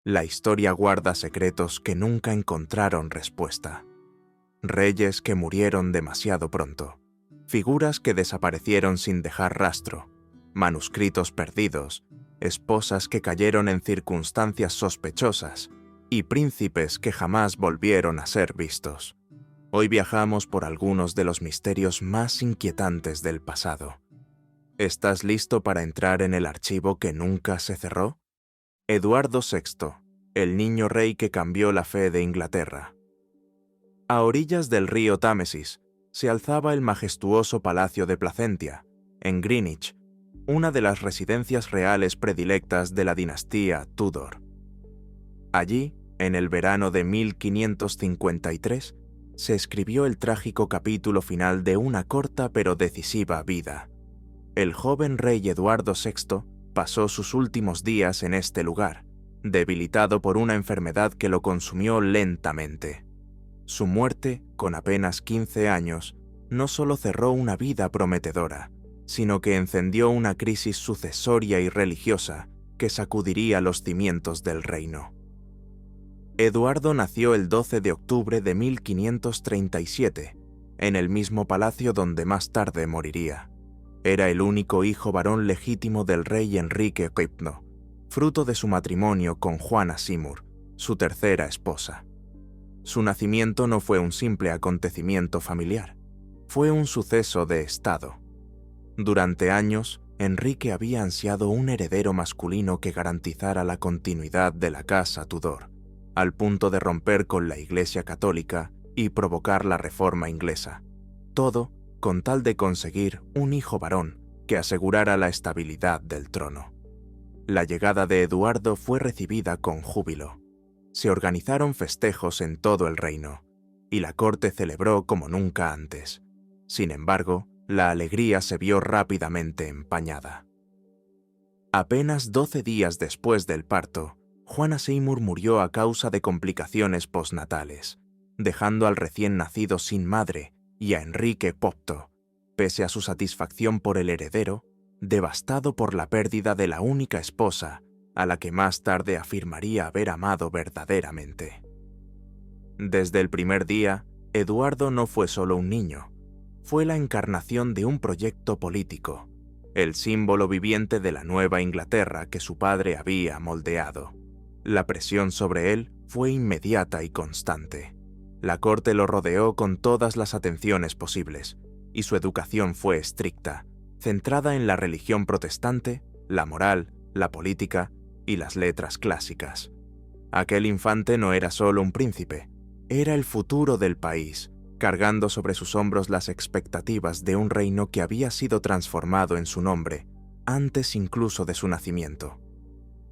La historia guarda secretos que nunca encontraron respuesta. Reyes que murieron demasiado pronto, figuras que desaparecieron sin dejar rastro, manuscritos perdidos, esposas que cayeron en circunstancias sospechosas y príncipes que jamás volvieron a ser vistos. Hoy viajamos por algunos de los misterios más inquietantes del pasado. ¿Estás listo para entrar en el archivo que nunca se cerró? Eduardo VI, el niño rey que cambió la fe de Inglaterra. A orillas del río Támesis se alzaba el majestuoso Palacio de Placentia, en Greenwich, una de las residencias reales predilectas de la dinastía Tudor. Allí, en el verano de 1553, se escribió el trágico capítulo final de una corta pero decisiva vida. El joven rey Eduardo VI pasó sus últimos días en este lugar, debilitado por una enfermedad que lo consumió lentamente. Su muerte, con apenas 15 años, no solo cerró una vida prometedora, sino que encendió una crisis sucesoria y religiosa que sacudiría los cimientos del reino. Eduardo nació el 12 de octubre de 1537, en el mismo palacio donde más tarde moriría. Era el único hijo varón legítimo del rey Enrique V, fruto de su matrimonio con Juana Seymour, su tercera esposa. Su nacimiento no fue un simple acontecimiento familiar, fue un suceso de Estado. Durante años, Enrique había ansiado un heredero masculino que garantizara la continuidad de la casa Tudor, al punto de romper con la Iglesia católica y provocar la Reforma inglesa. Todo con tal de conseguir un hijo varón que asegurara la estabilidad del trono. La llegada de Eduardo fue recibida con júbilo. Se organizaron festejos en todo el reino, y la corte celebró como nunca antes. Sin embargo, la alegría se vio rápidamente empañada. Apenas 12 días después del parto, Juana Seymour murió a causa de complicaciones postnatales, dejando al recién nacido sin madre y a Enrique VIII, pese a su satisfacción por el heredero, devastado por la pérdida de la única esposa a la que más tarde afirmaría haber amado verdaderamente. Desde el primer día, Eduardo no fue solo un niño, fue la encarnación de un proyecto político, el símbolo viviente de la nueva Inglaterra que su padre había moldeado. La presión sobre él fue inmediata y constante. La corte lo rodeó con todas las atenciones posibles, y su educación fue estricta, centrada en la religión protestante, la moral, la política y las letras clásicas. Aquel infante no era solo un príncipe, era el futuro del país, cargando sobre sus hombros las expectativas de un reino que había sido transformado en su nombre, antes incluso de su nacimiento.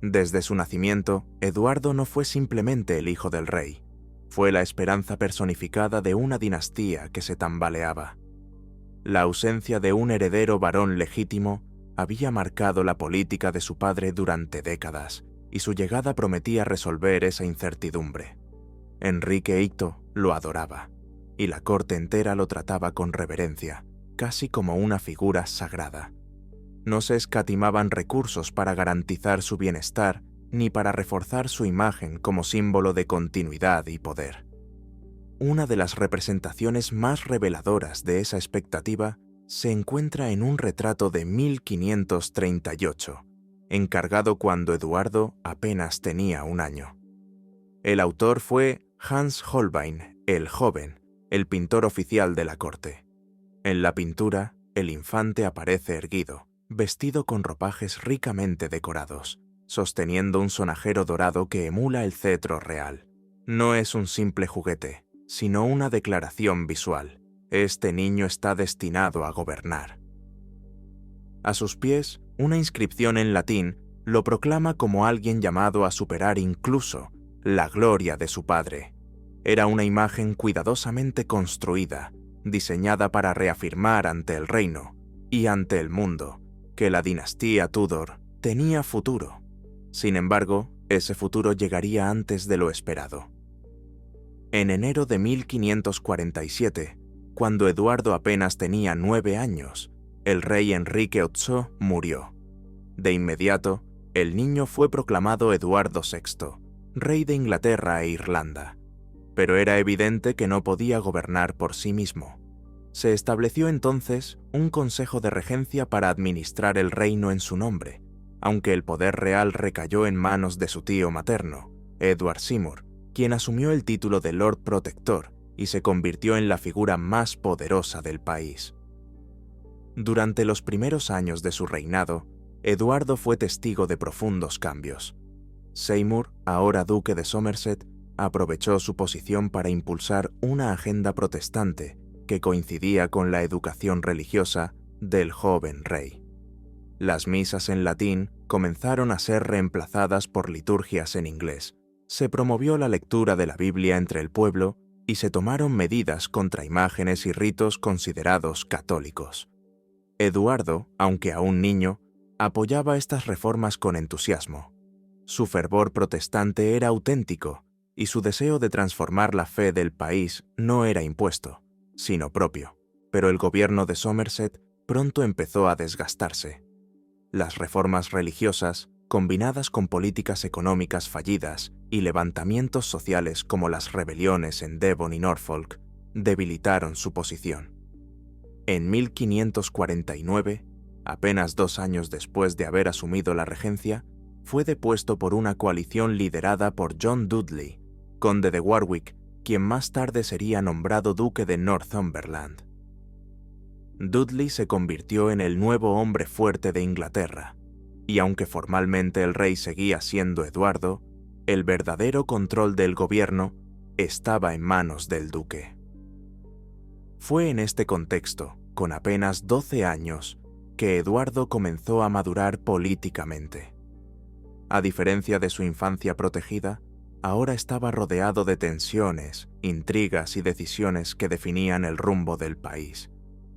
Desde su nacimiento, Eduardo no fue simplemente el hijo del rey, fue la esperanza personificada de una dinastía que se tambaleaba. La ausencia de un heredero varón legítimo había marcado la política de su padre durante décadas, y su llegada prometía resolver esa incertidumbre. Enrique VIII lo adoraba, y la corte entera lo trataba con reverencia, casi como una figura sagrada. No se escatimaban recursos para garantizar su bienestar ni para reforzar su imagen como símbolo de continuidad y poder. Una de las representaciones más reveladoras de esa expectativa se encuentra en un retrato de 1538, encargado cuando Eduardo apenas tenía un año. El autor fue Hans Holbein, el joven, el pintor oficial de la corte. En la pintura, el infante aparece erguido, vestido con ropajes ricamente decorados, sosteniendo un sonajero dorado que emula el cetro real. No es un simple juguete, sino una declaración visual. Este niño está destinado a gobernar. A sus pies, una inscripción en latín lo proclama como alguien llamado a superar incluso la gloria de su padre. Era una imagen cuidadosamente construida, diseñada para reafirmar ante el reino y ante el mundo que la dinastía Tudor tenía futuro. Sin embargo, ese futuro llegaría antes de lo esperado. En enero de 1547, cuando Eduardo apenas tenía 9 años, el rey Enrique VIII murió. De inmediato, el niño fue proclamado Eduardo VI, rey de Inglaterra e Irlanda, pero era evidente que no podía gobernar por sí mismo. Se estableció entonces un consejo de regencia para administrar el reino en su nombre, aunque el poder real recayó en manos de su tío materno, Edward Seymour, quien asumió el título de Lord Protector y se convirtió en la figura más poderosa del país. Durante los primeros años de su reinado, Eduardo fue testigo de profundos cambios. Seymour, ahora duque de Somerset, aprovechó su posición para impulsar una agenda protestante que coincidía con la educación religiosa del joven rey. Las misas en latín comenzaron a ser reemplazadas por liturgias en inglés. Se promovió la lectura de la Biblia entre el pueblo y se tomaron medidas contra imágenes y ritos considerados católicos. Eduardo, aunque aún niño, apoyaba estas reformas con entusiasmo. Su fervor protestante era auténtico y su deseo de transformar la fe del país no era impuesto, sino propio, pero el gobierno de Somerset pronto empezó a desgastarse. Las reformas religiosas, combinadas con políticas económicas fallidas y levantamientos sociales como las rebeliones en Devon y Norfolk, debilitaron su posición. En 1549, apenas 2 años después de haber asumido la regencia, fue depuesto por una coalición liderada por John Dudley, conde de Warwick, quien más tarde sería nombrado duque de Northumberland. Dudley se convirtió en el nuevo hombre fuerte de Inglaterra, y aunque formalmente el rey seguía siendo Eduardo, el verdadero control del gobierno estaba en manos del duque. Fue en este contexto, con apenas 12 años, que Eduardo comenzó a madurar políticamente. A diferencia de su infancia protegida, ahora estaba rodeado de tensiones, intrigas y decisiones que definían el rumbo del país,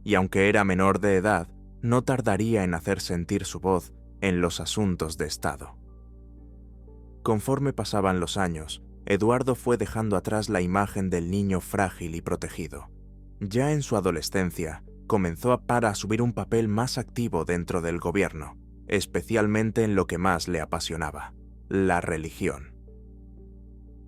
y aunque era menor de edad, no tardaría en hacer sentir su voz en los asuntos de Estado. Conforme pasaban los años, Eduardo fue dejando atrás la imagen del niño frágil y protegido. Ya en su adolescencia, comenzó a asumir un papel más activo dentro del gobierno, especialmente en lo que más le apasionaba, la religión.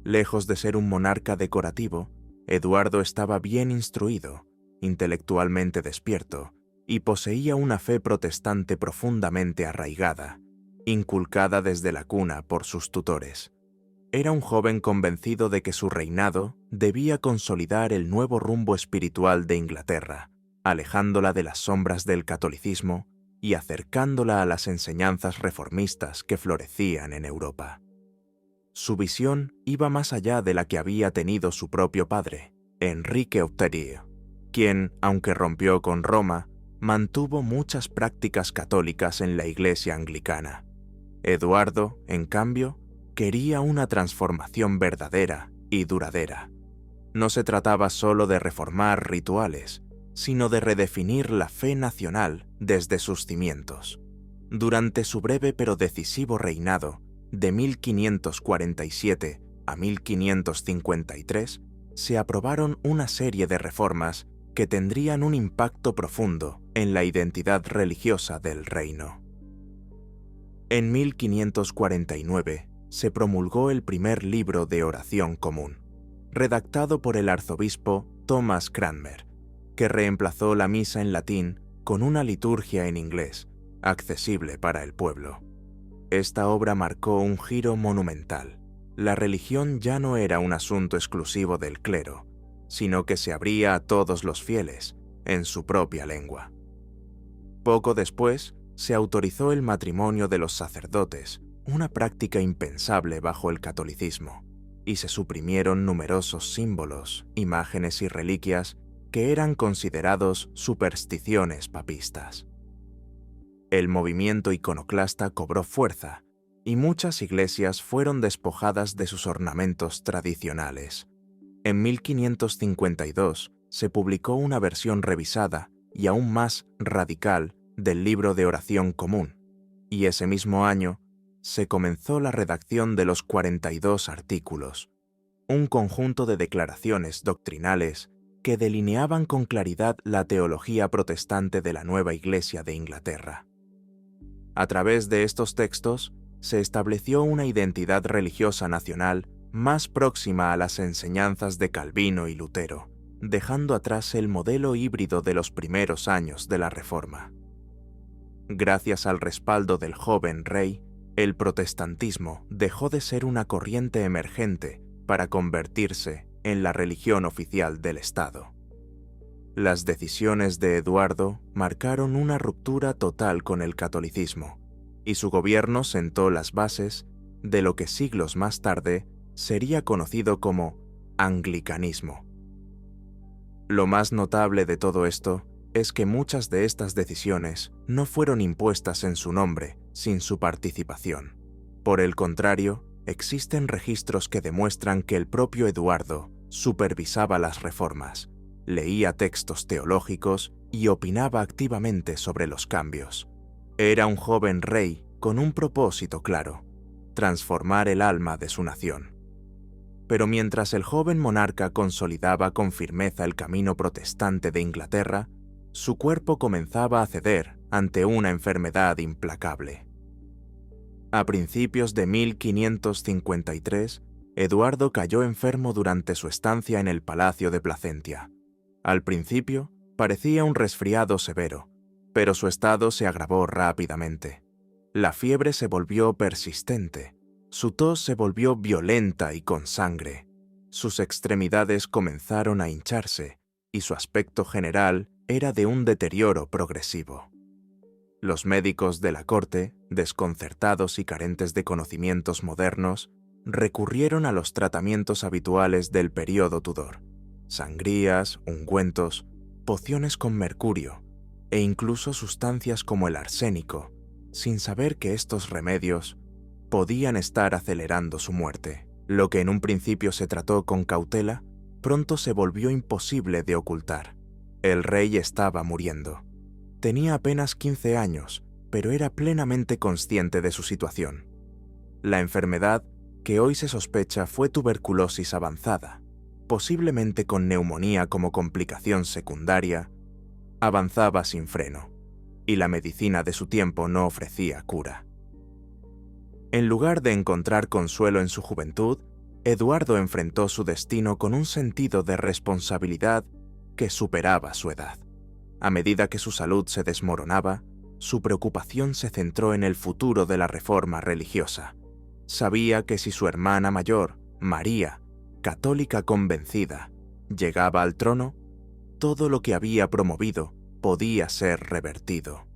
Lejos de ser un monarca decorativo, Eduardo estaba bien instruido, intelectualmente despierto, y poseía una fe protestante profundamente arraigada, inculcada desde la cuna por sus tutores. Era un joven convencido de que su reinado debía consolidar el nuevo rumbo espiritual de Inglaterra, alejándola de las sombras del catolicismo y acercándola a las enseñanzas reformistas que florecían en Europa. Su visión iba más allá de la que había tenido su propio padre, Enrique VIII, quien, aunque rompió con Roma, mantuvo muchas prácticas católicas en la Iglesia anglicana. Eduardo, en cambio, quería una transformación verdadera y duradera. No se trataba solo de reformar rituales, sino de redefinir la fe nacional desde sus cimientos. Durante su breve pero decisivo reinado, de 1547 a 1553, se aprobaron una serie de reformas que tendrían un impacto profundo en la identidad religiosa del reino. En 1549 se promulgó el primer libro de oración común, redactado por el arzobispo Thomas Cranmer, que reemplazó la misa en latín con una liturgia en inglés, accesible para el pueblo. Esta obra marcó un giro monumental. La religión ya no era un asunto exclusivo del clero, sino que se abría a todos los fieles, en su propia lengua. Poco después, se autorizó el matrimonio de los sacerdotes, una práctica impensable bajo el catolicismo, y se suprimieron numerosos símbolos, imágenes y reliquias que eran considerados supersticiones papistas. El movimiento iconoclasta cobró fuerza, y muchas iglesias fueron despojadas de sus ornamentos tradicionales. En 1552 se publicó una versión revisada y aún más radical del libro de oración común, y ese mismo año se comenzó la redacción de los 42 artículos, un conjunto de declaraciones doctrinales que delineaban con claridad la teología protestante de la nueva Iglesia de Inglaterra. A través de estos textos, se estableció una identidad religiosa nacional más próxima a las enseñanzas de Calvino y Lutero, dejando atrás el modelo híbrido de los primeros años de la Reforma. Gracias al respaldo del joven rey, el protestantismo dejó de ser una corriente emergente para convertirse en la religión oficial del Estado. Las decisiones de Eduardo marcaron una ruptura total con el catolicismo, y su gobierno sentó las bases de lo que siglos más tarde sería conocido como anglicanismo. Lo más notable de todo esto es que muchas de estas decisiones no fueron impuestas en su nombre sin su participación. Por el contrario, existen registros que demuestran que el propio Eduardo supervisaba las reformas, leía textos teológicos y opinaba activamente sobre los cambios. Era un joven rey con un propósito claro: transformar el alma de su nación. Pero mientras el joven monarca consolidaba con firmeza el camino protestante de Inglaterra, su cuerpo comenzaba a ceder ante una enfermedad implacable. A principios de 1553, Eduardo cayó enfermo durante su estancia en el Palacio de Placentia. Al principio, parecía un resfriado severo, pero su estado se agravó rápidamente. La fiebre se volvió persistente, su tos se volvió violenta y con sangre, sus extremidades comenzaron a hincharse y su aspecto general era de un deterioro progresivo. Los médicos de la corte, desconcertados y carentes de conocimientos modernos, recurrieron a los tratamientos habituales del período Tudor: sangrías, ungüentos, pociones con mercurio e incluso sustancias como el arsénico, sin saber que estos remedios podían estar acelerando su muerte. Lo que en un principio se trató con cautela, pronto se volvió imposible de ocultar. El rey estaba muriendo. Tenía apenas 15 años, pero era plenamente consciente de su situación. La enfermedad que hoy se sospecha fue tuberculosis avanzada, posiblemente con neumonía como complicación secundaria, avanzaba sin freno, y la medicina de su tiempo no ofrecía cura. En lugar de encontrar consuelo en su juventud, Eduardo enfrentó su destino con un sentido de responsabilidad que superaba su edad. A medida que su salud se desmoronaba, su preocupación se centró en el futuro de la reforma religiosa. Sabía que si su hermana mayor, María, católica convencida, llegaba al trono, todo lo que había promovido podía ser revertido.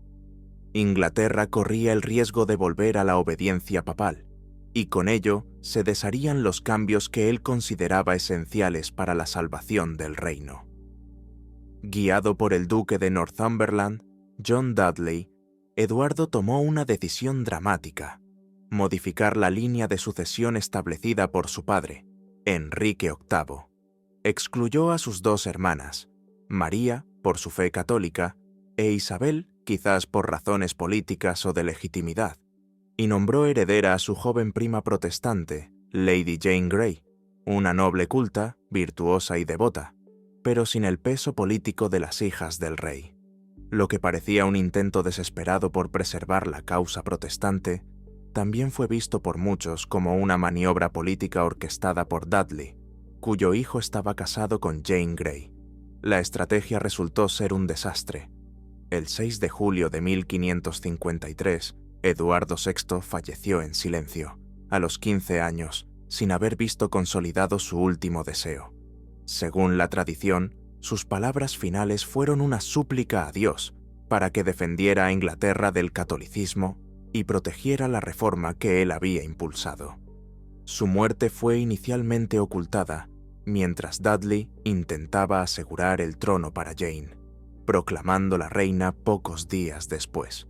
Inglaterra corría el riesgo de volver a la obediencia papal, y con ello se desharían los cambios que él consideraba esenciales para la salvación del reino. Guiado por el duque de Northumberland, John Dudley, Eduardo tomó una decisión dramática: modificar la línea de sucesión establecida por su padre, Enrique VIII. Excluyó a sus dos hermanas, María, por su fe católica, e Isabel, quizás por razones políticas o de legitimidad, y nombró heredera a su joven prima protestante, Lady Jane Grey, una noble culta, virtuosa y devota, pero sin el peso político de las hijas del rey. Lo que parecía un intento desesperado por preservar la causa protestante, también fue visto por muchos como una maniobra política orquestada por Dudley, cuyo hijo estaba casado con Jane Grey. La estrategia resultó ser un desastre. El 6 de julio de 1553, Eduardo VI falleció en silencio, a los 15 años, sin haber visto consolidado su último deseo. Según la tradición, sus palabras finales fueron una súplica a Dios para que defendiera a Inglaterra del catolicismo y protegiera la reforma que él había impulsado. Su muerte fue inicialmente ocultada, mientras Dudley intentaba asegurar el trono para Jane, proclamándola reina pocos días después.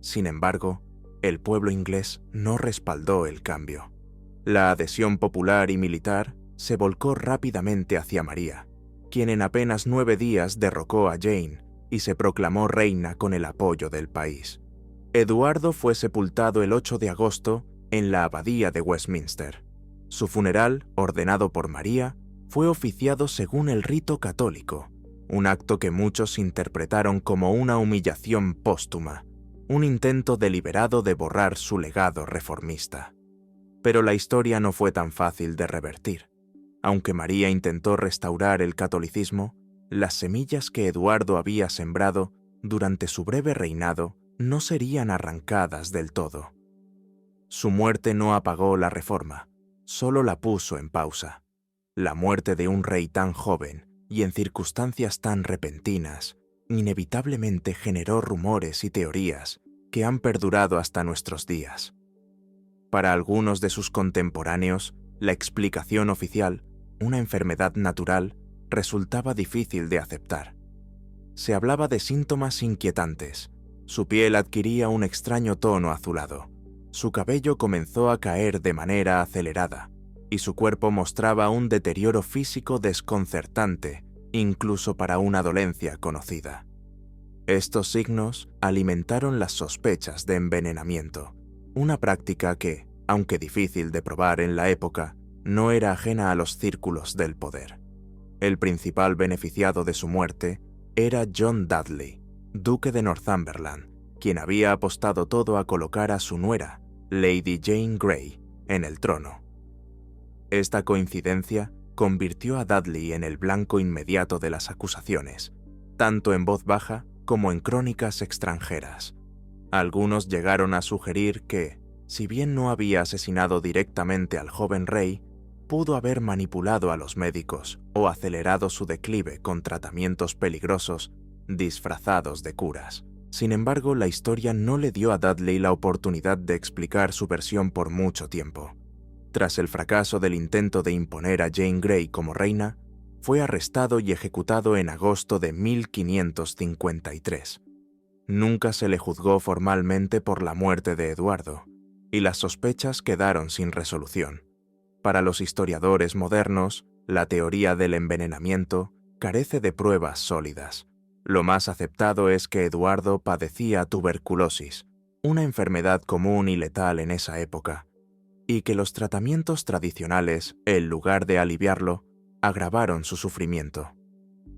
Sin embargo, el pueblo inglés no respaldó el cambio. La adhesión popular y militar se volcó rápidamente hacia María, quien en apenas 9 días derrocó a Jane y se proclamó reina con el apoyo del país. Eduardo fue sepultado el 8 de agosto en la abadía de Westminster. Su funeral, ordenado por María, fue oficiado según el rito católico, un acto que muchos interpretaron como una humillación póstuma, un intento deliberado de borrar su legado reformista. Pero la historia no fue tan fácil de revertir. Aunque María intentó restaurar el catolicismo, las semillas que Eduardo había sembrado durante su breve reinado no serían arrancadas del todo. Su muerte no apagó la reforma, solo la puso en pausa. La muerte de un rey tan joven y en circunstancias tan repentinas inevitablemente generó rumores y teorías que han perdurado hasta nuestros días. Para algunos de sus contemporáneos, la explicación oficial, una enfermedad natural, resultaba difícil de aceptar. Se hablaba de síntomas inquietantes. Su piel adquiría un extraño tono azulado. Su cabello comenzó a caer de manera acelerada y su cuerpo mostraba un deterioro físico desconcertante, incluso para una dolencia conocida. Estos signos alimentaron las sospechas de envenenamiento, una práctica que, aunque difícil de probar en la época, no era ajena a los círculos del poder. El principal beneficiado de su muerte era John Dudley, duque de Northumberland, quien había apostado todo a colocar a su nuera, Lady Jane Grey, en el trono. Esta coincidencia convirtió a Dudley en el blanco inmediato de las acusaciones, tanto en voz baja como en crónicas extranjeras. Algunos llegaron a sugerir que, si bien no había asesinado directamente al joven rey, pudo haber manipulado a los médicos o acelerado su declive con tratamientos peligrosos disfrazados de curas. Sin embargo, la historia no le dio a Dudley la oportunidad de explicar su versión por mucho tiempo. Tras el fracaso del intento de imponer a Jane Grey como reina, fue arrestado y ejecutado en agosto de 1553. Nunca se le juzgó formalmente por la muerte de Eduardo, y las sospechas quedaron sin resolución. Para los historiadores modernos, la teoría del envenenamiento carece de pruebas sólidas. Lo más aceptado es que Eduardo padecía tuberculosis, una enfermedad común y letal en esa época, y que los tratamientos tradicionales, en lugar de aliviarlo, agravaron su sufrimiento.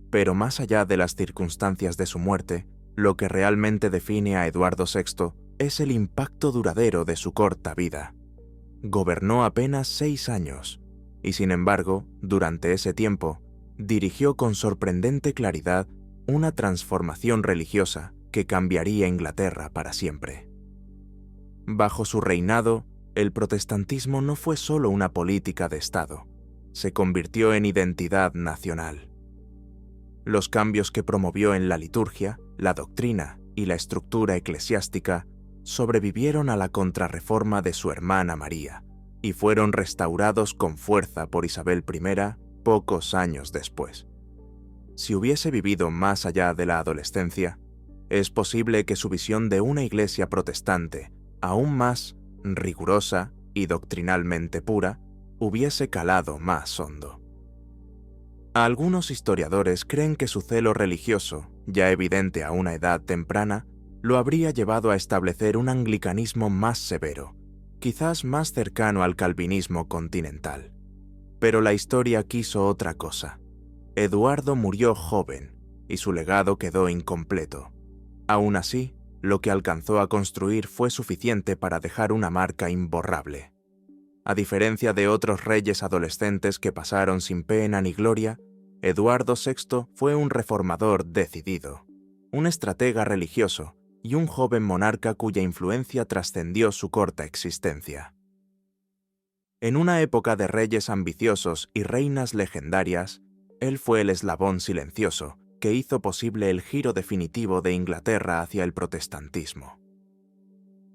Pero más allá de las circunstancias de su muerte, lo que realmente define a Eduardo VI es el impacto duradero de su corta vida. Gobernó apenas 6 años, y sin embargo, durante ese tiempo, dirigió con sorprendente claridad una transformación religiosa que cambiaría Inglaterra para siempre. Bajo su reinado, el protestantismo no fue solo una política de Estado, se convirtió en identidad nacional. Los cambios que promovió en la liturgia, la doctrina y la estructura eclesiástica sobrevivieron a la contrarreforma de su hermana María y fueron restaurados con fuerza por Isabel I pocos años después. Si hubiese vivido más allá de la adolescencia, es posible que su visión de una iglesia protestante, aún más rigurosa y doctrinalmente pura, hubiese calado más hondo. Algunos historiadores creen que su celo religioso, ya evidente a una edad temprana, lo habría llevado a establecer un anglicanismo más severo, quizás más cercano al calvinismo continental. Pero la historia quiso otra cosa. Eduardo murió joven y su legado quedó incompleto. Aún así, lo que alcanzó a construir fue suficiente para dejar una marca imborrable. A diferencia de otros reyes adolescentes que pasaron sin pena ni gloria, Eduardo VI fue un reformador decidido, un estratega religioso y un joven monarca cuya influencia trascendió su corta existencia. En una época de reyes ambiciosos y reinas legendarias, él fue el eslabón silencioso que hizo posible el giro definitivo de Inglaterra hacia el protestantismo.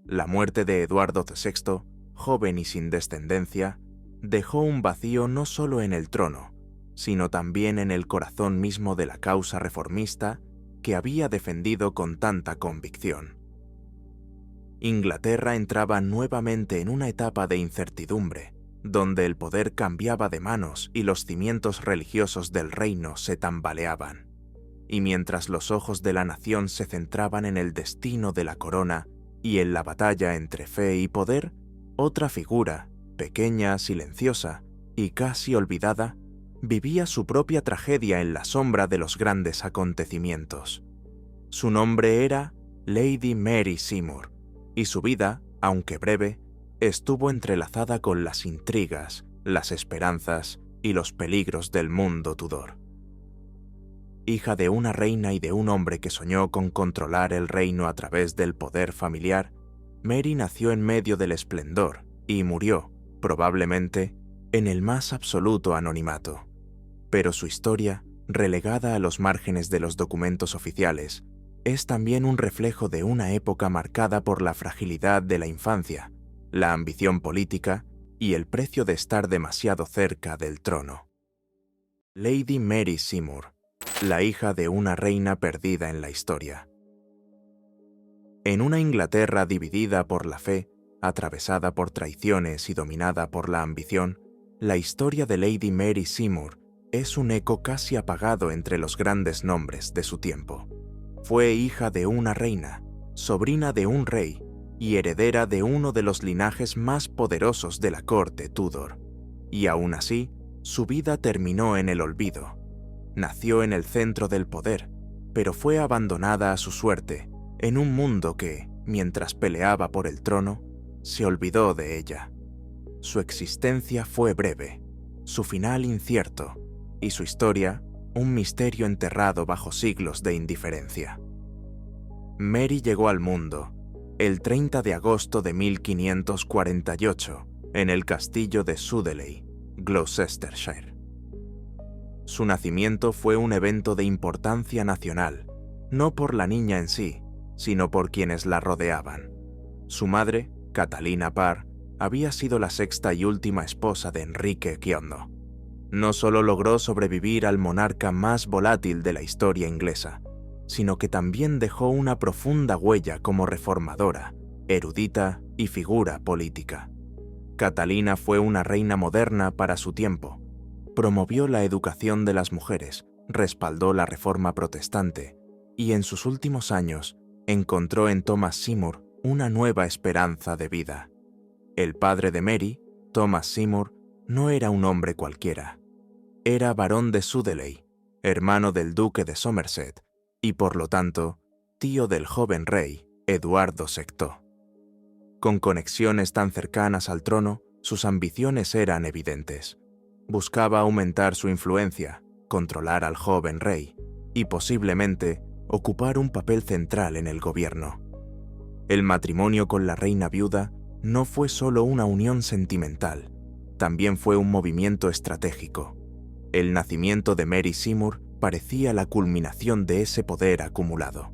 La muerte de Eduardo VI, joven y sin descendencia, dejó un vacío no solo en el trono, sino también en el corazón mismo de la causa reformista que había defendido con tanta convicción. Inglaterra entraba nuevamente en una etapa de incertidumbre, donde el poder cambiaba de manos y los cimientos religiosos del reino se tambaleaban. Y mientras los ojos de la nación se centraban en el destino de la corona y en la batalla entre fe y poder, otra figura, pequeña, silenciosa y casi olvidada, vivía su propia tragedia en la sombra de los grandes acontecimientos. Su nombre era Lady Mary Seymour, y su vida, aunque breve, estuvo entrelazada con las intrigas, las esperanzas y los peligros del mundo Tudor. Hija de una reina y de un hombre que soñó con controlar el reino a través del poder familiar, Mary nació en medio del esplendor y murió, probablemente, en el más absoluto anonimato. Pero su historia, relegada a los márgenes de los documentos oficiales, es también un reflejo de una época marcada por la fragilidad de la infancia, la ambición política y el precio de estar demasiado cerca del trono. Lady Mary Seymour, la hija de una reina perdida en la historia. En una Inglaterra dividida por la fe, atravesada por traiciones y dominada por la ambición, la historia de Lady Mary Seymour es un eco casi apagado entre los grandes nombres de su tiempo. Fue hija de una reina, sobrina de un rey y heredera de uno de los linajes más poderosos de la corte Tudor. Y aún así, su vida terminó en el olvido. Nació en el centro del poder, pero fue abandonada a su suerte en un mundo que, mientras peleaba por el trono, se olvidó de ella. Su existencia fue breve, su final incierto, y su historia un misterio enterrado bajo siglos de indiferencia. Mary llegó al mundo el 30 de agosto de 1548 en el castillo de Sudeley, Gloucestershire. Su nacimiento fue un evento de importancia nacional, no por la niña en sí, sino por quienes la rodeaban. Su madre, Catalina Parr, había sido la sexta y última esposa de Enrique V. No solo logró sobrevivir al monarca más volátil de la historia inglesa, sino que también dejó una profunda huella como reformadora, erudita y figura política. Catalina fue una reina moderna para su tiempo. Promovió la educación de las mujeres, respaldó la reforma protestante y en sus últimos años encontró en Thomas Seymour una nueva esperanza de vida. El padre de Mary, Thomas Seymour, no era un hombre cualquiera. Era barón de Sudeley, hermano del duque de Somerset y, por lo tanto, tío del joven rey, Eduardo VI. Con conexiones tan cercanas al trono, sus ambiciones eran evidentes. Buscaba aumentar su influencia, controlar al joven rey y, posiblemente, ocupar un papel central en el gobierno. El matrimonio con la reina viuda no fue solo una unión sentimental, también fue un movimiento estratégico. El nacimiento de Mary Seymour parecía la culminación de ese poder acumulado.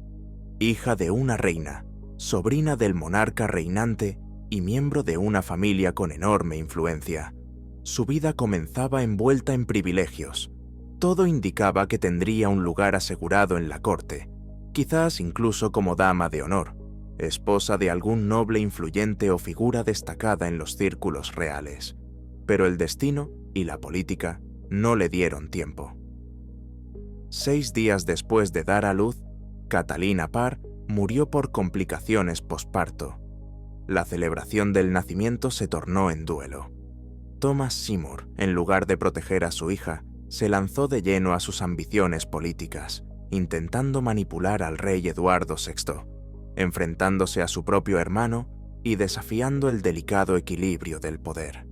Hija de una reina, sobrina del monarca reinante y miembro de una familia con enorme influencia, su vida comenzaba envuelta en privilegios. Todo indicaba que tendría un lugar asegurado en la corte, quizás incluso como dama de honor, esposa de algún noble influyente o figura destacada en los círculos reales. Pero el destino y la política no le dieron tiempo. 6 días después de dar a luz, Catalina Parr murió por complicaciones posparto. La celebración del nacimiento se tornó en duelo. Thomas Seymour, en lugar de proteger a su hija, se lanzó de lleno a sus ambiciones políticas, intentando manipular al rey Eduardo VI, enfrentándose a su propio hermano y desafiando el delicado equilibrio del poder.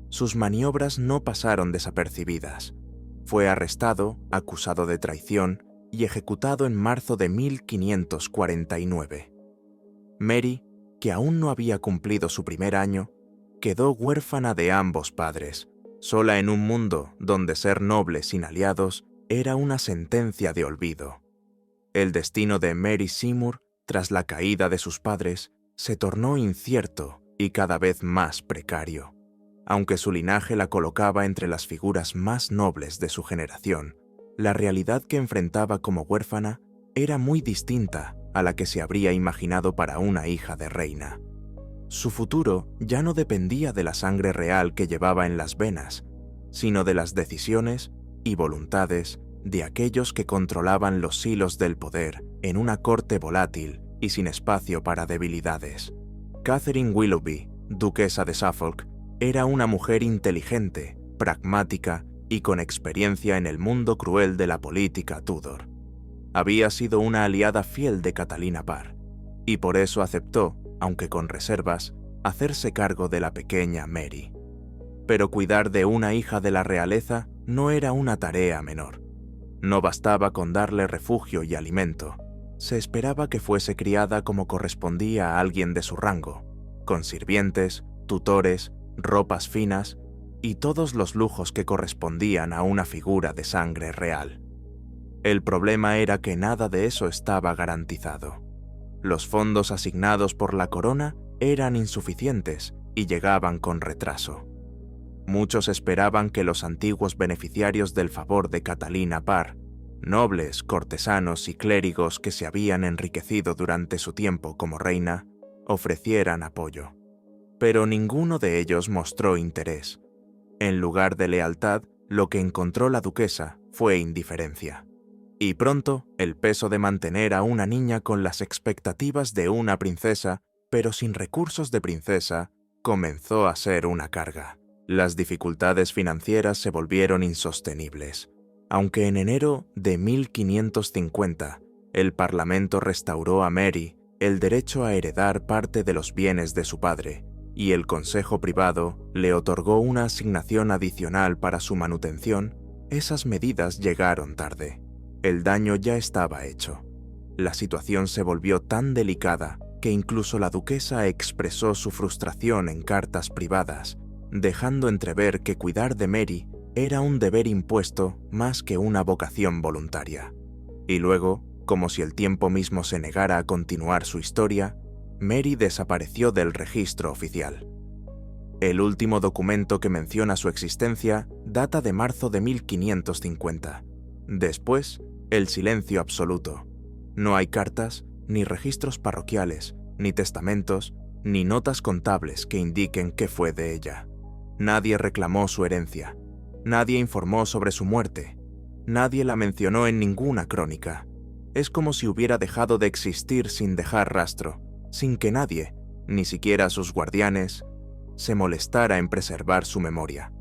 Sus maniobras no pasaron desapercibidas. Fue arrestado, acusado de traición y ejecutado en marzo de 1549. Mary, que aún no había cumplido su primer año, quedó huérfana de ambos padres, sola en un mundo donde ser noble sin aliados era una sentencia de olvido. El destino de Mary Seymour, tras la caída de sus padres, se tornó incierto y cada vez más precario. Aunque su linaje la colocaba entre las figuras más nobles de su generación, la realidad que enfrentaba como huérfana era muy distinta a la que se habría imaginado para una hija de reina. Su futuro ya no dependía de la sangre real que llevaba en las venas, sino de las decisiones y voluntades de aquellos que controlaban los hilos del poder en una corte volátil y sin espacio para debilidades. Catherine Willoughby, duquesa de Suffolk, era una mujer inteligente, pragmática y con experiencia en el mundo cruel de la política Tudor. Había sido una aliada fiel de Catalina Parr, y por eso aceptó, aunque con reservas, hacerse cargo de la pequeña Mary. Pero cuidar de una hija de la realeza no era una tarea menor. No bastaba con darle refugio y alimento. Se esperaba que fuese criada como correspondía a alguien de su rango, con sirvientes, tutores, ropas finas y todos los lujos que correspondían a una figura de sangre real. El problema era que nada de eso estaba garantizado. Los fondos asignados por la corona eran insuficientes y llegaban con retraso. Muchos esperaban que los antiguos beneficiarios del favor de Catalina Parr, nobles, cortesanos y clérigos que se habían enriquecido durante su tiempo como reina, ofrecieran apoyo. Pero ninguno de ellos mostró interés. En lugar de lealtad, lo que encontró la duquesa fue indiferencia. Y pronto, el peso de mantener a una niña con las expectativas de una princesa, pero sin recursos de princesa, comenzó a ser una carga. Las dificultades financieras se volvieron insostenibles. Aunque en enero de 1550 el Parlamento restauró a Mary el derecho a heredar parte de los bienes de su padre, y el Consejo Privado le otorgó una asignación adicional para su manutención, esas medidas llegaron tarde. El daño ya estaba hecho. La situación se volvió tan delicada que incluso la duquesa expresó su frustración en cartas privadas, dejando entrever que cuidar de Mary era un deber impuesto más que una vocación voluntaria. Y luego, como si el tiempo mismo se negara a continuar su historia, Mary desapareció del registro oficial. El último documento que menciona su existencia data de marzo de 1550. Después, el silencio absoluto. No hay cartas, ni registros parroquiales, ni testamentos, ni notas contables que indiquen qué fue de ella. Nadie reclamó su herencia. Nadie informó sobre su muerte. Nadie la mencionó en ninguna crónica. Es como si hubiera dejado de existir sin dejar rastro, sin que nadie, ni siquiera sus guardianes, se molestara en preservar su memoria.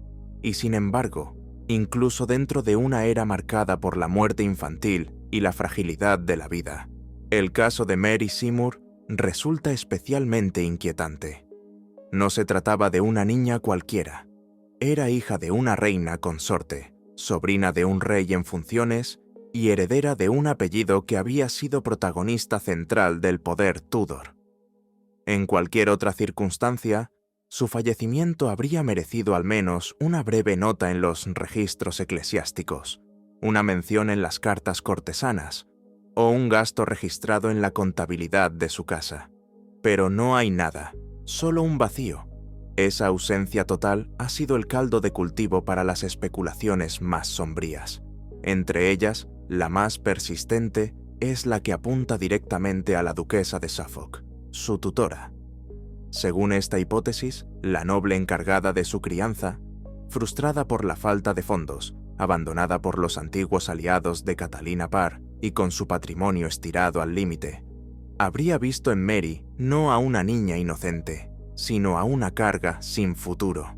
Y sin embargo, incluso dentro de una era marcada por la muerte infantil y la fragilidad de la vida, el caso de Mary Seymour resulta especialmente inquietante. No se trataba de una niña cualquiera. Era hija de una reina consorte, sobrina de un rey en funciones y heredera de un apellido que había sido protagonista central del poder Tudor. En cualquier otra circunstancia, su fallecimiento habría merecido al menos una breve nota en los registros eclesiásticos, una mención en las cartas cortesanas o un gasto registrado en la contabilidad de su casa. Pero no hay nada, solo un vacío. Esa ausencia total ha sido el caldo de cultivo para las especulaciones más sombrías. Entre ellas, la más persistente es la que apunta directamente a la duquesa de Suffolk, su tutora. Según esta hipótesis, la noble encargada de su crianza, frustrada por la falta de fondos, abandonada por los antiguos aliados de Catalina Parr y con su patrimonio estirado al límite, habría visto en Mary no a una niña inocente, sino a una carga sin futuro.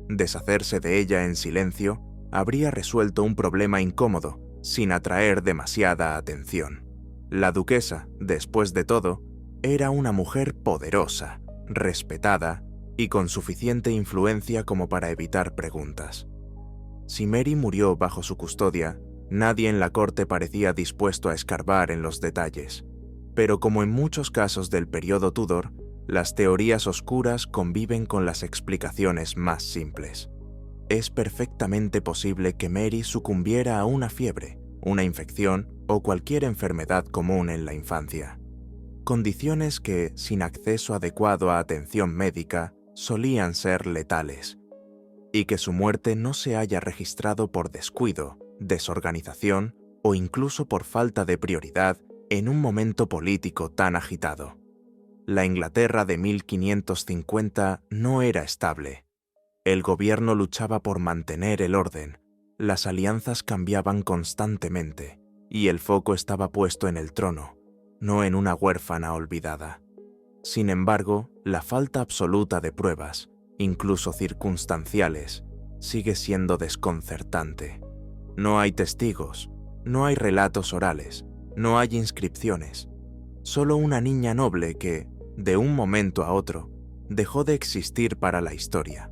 Deshacerse de ella en silencio habría resuelto un problema incómodo, sin atraer demasiada atención. La duquesa, después de todo, era una mujer poderosa, respetada y con suficiente influencia como para evitar preguntas. Si Mary murió bajo su custodia, nadie en la corte parecía dispuesto a escarbar en los detalles. Pero como en muchos casos del periodo Tudor, las teorías oscuras conviven con las explicaciones más simples. Es perfectamente posible que Mary sucumbiera a una fiebre, una infección o cualquier enfermedad común en la infancia. Condiciones que, sin acceso adecuado a atención médica, solían ser letales, y que su muerte no se haya registrado por descuido, desorganización o incluso por falta de prioridad en un momento político tan agitado. La Inglaterra de 1550 no era estable. El gobierno luchaba por mantener el orden, las alianzas cambiaban constantemente y el foco estaba puesto en el trono, no en una huérfana olvidada. Sin embargo, la falta absoluta de pruebas, incluso circunstanciales, sigue siendo desconcertante. No hay testigos, no hay relatos orales, no hay inscripciones. solo una niña noble que, de un momento a otro, dejó de existir para la historia.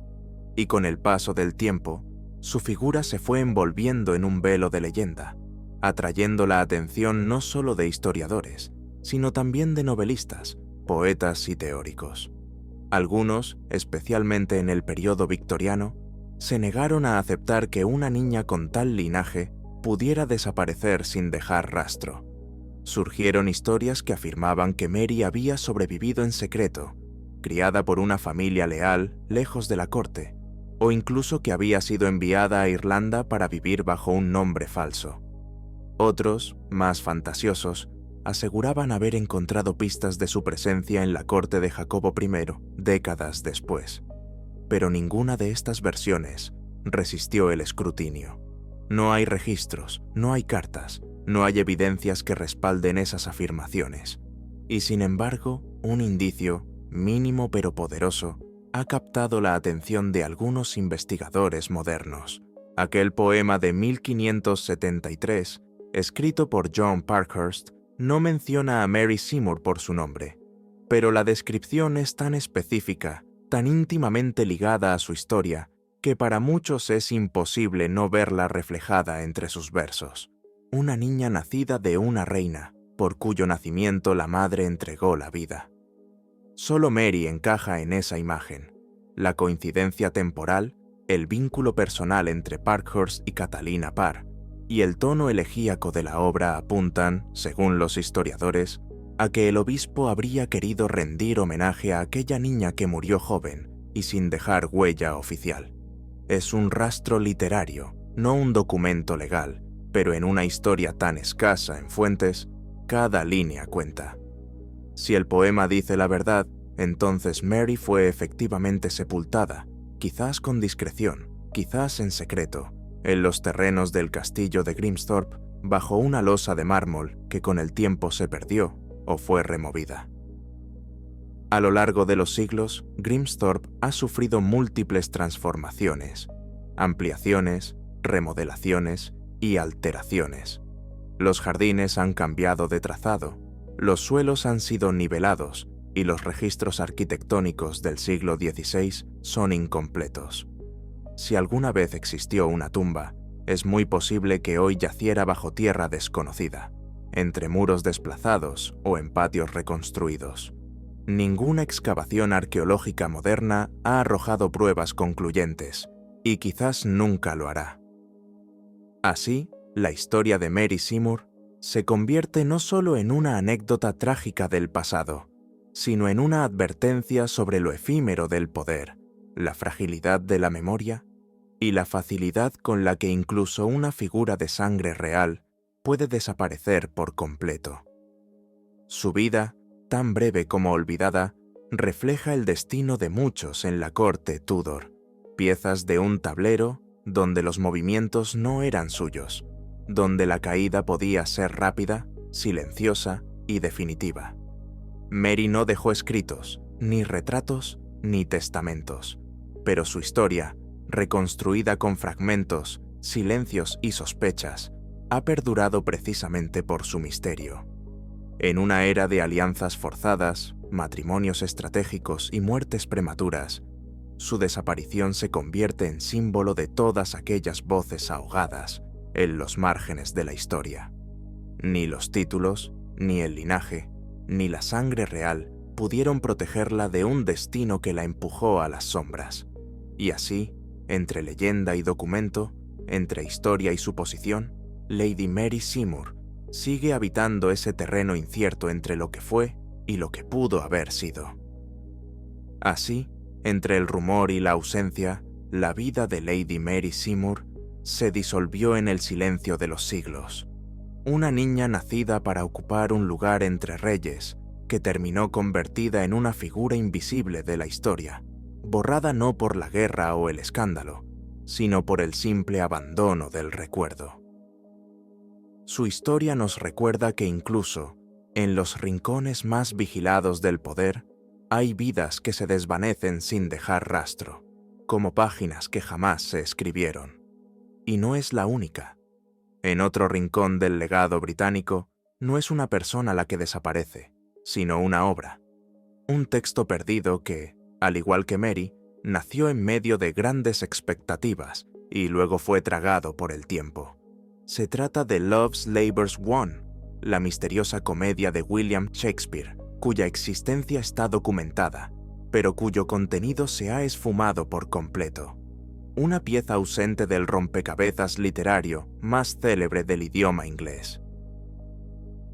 Y con el paso del tiempo, su figura se fue envolviendo en un velo de leyenda, atrayendo la atención no solo de historiadores, sino también de novelistas, poetas y teóricos. Algunos, especialmente en el periodo victoriano, se negaron a aceptar que una niña con tal linaje pudiera desaparecer sin dejar rastro. Surgieron historias que afirmaban que Mary había sobrevivido en secreto, criada por una familia leal lejos de la corte, o incluso que había sido enviada a Irlanda para vivir bajo un nombre falso. Otros, más fantasiosos, aseguraban haber encontrado pistas de su presencia en la corte de Jacobo I décadas después. Pero ninguna de estas versiones resistió el escrutinio. No hay registros, no hay cartas, no hay evidencias que respalden esas afirmaciones. Y sin embargo, un indicio, mínimo pero poderoso, ha captado la atención de algunos investigadores modernos. Aquel poema de 1573, escrito por John Parkhurst, no menciona a Mary Seymour por su nombre, pero la descripción es tan específica, tan íntimamente ligada a su historia, que para muchos es imposible no verla reflejada entre sus versos. Una niña nacida de una reina, por cuyo nacimiento la madre entregó la vida. Solo Mary encaja en esa imagen. La coincidencia temporal, el vínculo personal entre Parkhurst y Catalina Parr, y el tono elegíaco de la obra apuntan, según los historiadores, a que el obispo habría querido rendir homenaje a aquella niña que murió joven y sin dejar huella oficial. Es un rastro literario, no un documento legal, pero en una historia tan escasa en fuentes, cada línea cuenta. Si el poema dice la verdad, entonces Mary fue efectivamente sepultada, quizás con discreción, quizás en secreto, en los terrenos del castillo de Grimsthorpe, bajo una losa de mármol que con el tiempo se perdió o fue removida. A lo largo de los siglos, Grimsthorpe ha sufrido múltiples transformaciones, ampliaciones, remodelaciones y alteraciones. Los jardines han cambiado de trazado, los suelos han sido nivelados y los registros arquitectónicos del siglo XVI son incompletos. Si alguna vez existió una tumba, es muy posible que hoy yaciera bajo tierra desconocida, entre muros desplazados o en patios reconstruidos. Ninguna excavación arqueológica moderna ha arrojado pruebas concluyentes, y quizás nunca lo hará. Así, la historia de Mary Seymour se convierte no solo en una anécdota trágica del pasado, sino en una advertencia sobre lo efímero del poder, la fragilidad de la memoria y la facilidad con la que incluso una figura de sangre real puede desaparecer por completo. Su vida, tan breve como olvidada, refleja el destino de muchos en la corte Tudor, piezas de un tablero donde los movimientos no eran suyos, donde la caída podía ser rápida, silenciosa y definitiva. Mary no dejó escritos, ni retratos, ni testamentos, pero su historia, reconstruida con fragmentos, silencios y sospechas, ha perdurado precisamente por su misterio. En una era de alianzas forzadas, matrimonios estratégicos y muertes prematuras, su desaparición se convierte en símbolo de todas aquellas voces ahogadas en los márgenes de la historia. Ni los títulos, ni el linaje, ni la sangre real pudieron protegerla de un destino que la empujó a las sombras. Y así, entre leyenda y documento, entre historia y suposición, Lady Mary Seymour sigue habitando ese terreno incierto entre lo que fue y lo que pudo haber sido. Así, entre el rumor y la ausencia, la vida de Lady Mary Seymour se disolvió en el silencio de los siglos. Una niña nacida para ocupar un lugar entre reyes, que terminó convertida en una figura invisible de la historia, borrada no por la guerra o el escándalo, sino por el simple abandono del recuerdo. Su historia nos recuerda que incluso, en los rincones más vigilados del poder, hay vidas que se desvanecen sin dejar rastro, como páginas que jamás se escribieron. Y no es la única. En otro rincón del legado británico, no es una persona la que desaparece, sino una obra. Un texto perdido que, al igual que Mary, nació en medio de grandes expectativas y luego fue tragado por el tiempo. Se trata de Love's Labour's Won, la misteriosa comedia de William Shakespeare, cuya existencia está documentada, pero cuyo contenido se ha esfumado por completo. Una pieza ausente del rompecabezas literario más célebre del idioma inglés.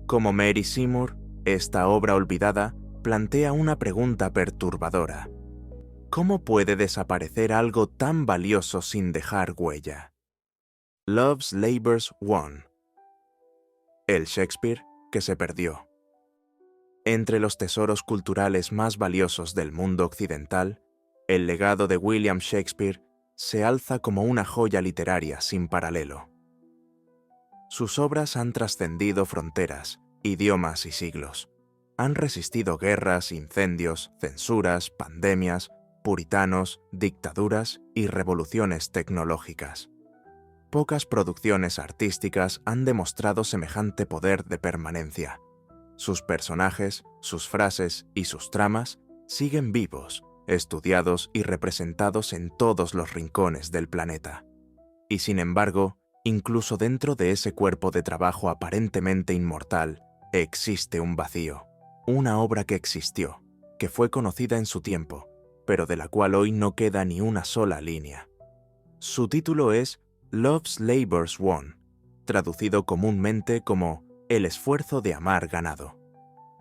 Como Mary Seymour, esta obra olvidada plantea una pregunta perturbadora. ¿Cómo puede desaparecer algo tan valioso sin dejar huella? Love's Labour's Won. El Shakespeare que se perdió. Entre los tesoros culturales más valiosos del mundo occidental, el legado de William Shakespeare se alza como una joya literaria sin paralelo. Sus obras han trascendido fronteras, idiomas y siglos. Han resistido guerras, incendios, censuras, pandemias, puritanos, dictaduras y revoluciones tecnológicas. Pocas producciones artísticas han demostrado semejante poder de permanencia. Sus personajes, sus frases y sus tramas siguen vivos, estudiados y representados en todos los rincones del planeta. Y sin embargo, incluso dentro de ese cuerpo de trabajo aparentemente inmortal, existe un vacío, una obra que existió, que fue conocida en su tiempo, pero de la cual hoy no queda ni una sola línea. Su título es Love's Labour's Won, traducido comúnmente como El esfuerzo de amar ganado,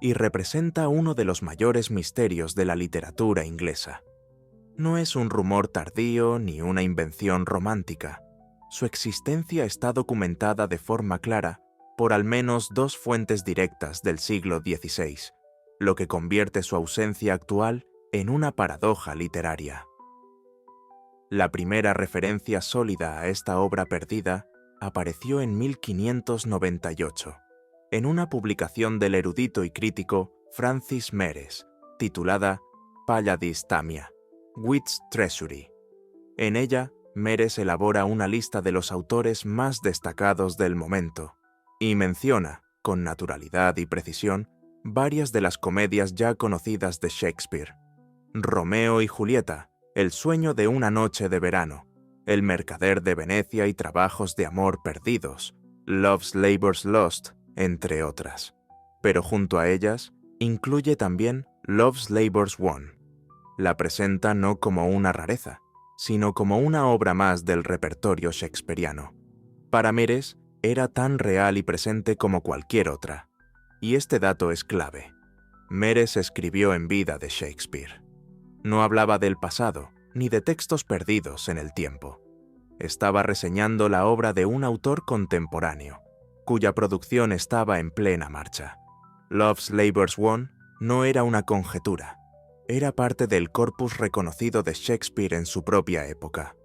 y representa uno de los mayores misterios de la literatura inglesa. No es un rumor tardío ni una invención romántica. Su existencia está documentada de forma clara por al menos dos fuentes directas del siglo XVI, lo que convierte su ausencia actual en una paradoja literaria. La primera referencia sólida a esta obra perdida apareció en 1598, en una publicación del erudito y crítico Francis Meres, titulada Paladis Tamia, Wit's Treasury. En ella, Meres elabora una lista de los autores más destacados del momento y menciona, con naturalidad y precisión, varias de las comedias ya conocidas de Shakespeare: Romeo y Julieta, El sueño de una noche de verano, El mercader de Venecia y Trabajos de amor perdidos, Love's Labour's Lost, entre otras. Pero junto a ellas, incluye también Love's Labour's Won. La presenta no como una rareza, sino como una obra más del repertorio shakespeariano. Para Meres, era tan real y presente como cualquier otra. Y este dato es clave. Meres escribió en vida de Shakespeare. No hablaba del pasado, ni de textos perdidos en el tiempo. Estaba reseñando la obra de un autor contemporáneo, cuya producción estaba en plena marcha. Love's Labour's Won no era una conjetura, era parte del corpus reconocido de Shakespeare en su propia época.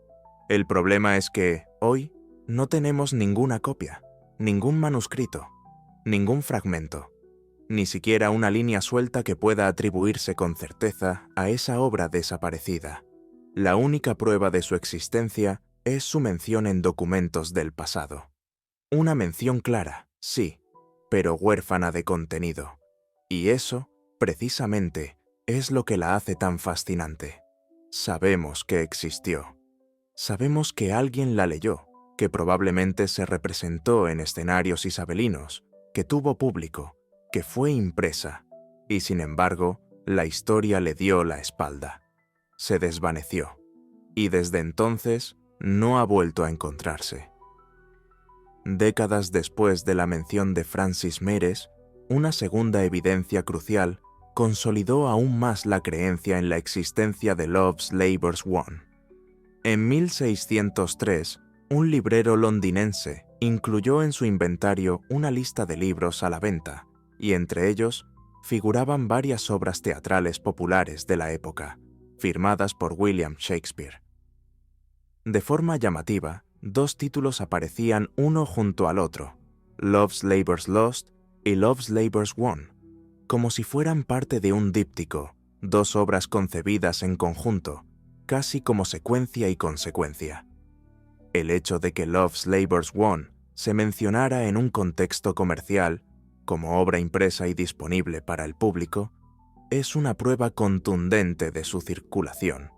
El problema es que, hoy, no tenemos ninguna copia, ningún manuscrito, ningún fragmento, ni siquiera una línea suelta que pueda atribuirse con certeza a esa obra desaparecida. La única prueba de su existencia es su mención en documentos del pasado. Una mención clara, sí, pero huérfana de contenido. Y eso, precisamente, es lo que la hace tan fascinante. Sabemos que existió. Sabemos que alguien la leyó, que probablemente se representó en escenarios isabelinos, que tuvo público, que fue impresa, y sin embargo, la historia le dio la espalda. Se desvaneció, y desde entonces no ha vuelto a encontrarse. Décadas después de la mención de Francis Meres, una segunda evidencia crucial consolidó aún más la creencia en la existencia de Love's Labour's Won. En 1603, un librero londinense incluyó en su inventario una lista de libros a la venta, y entre ellos figuraban varias obras teatrales populares de la época, firmadas por William Shakespeare. De forma llamativa, dos títulos aparecían uno junto al otro, Love's Labour's Lost y Love's Labour's Won, como si fueran parte de un díptico, dos obras concebidas en conjunto, casi como secuencia y consecuencia. El hecho de que Love's Labour's Won se mencionara en un contexto comercial como obra impresa y disponible para el público, es una prueba contundente de su circulación.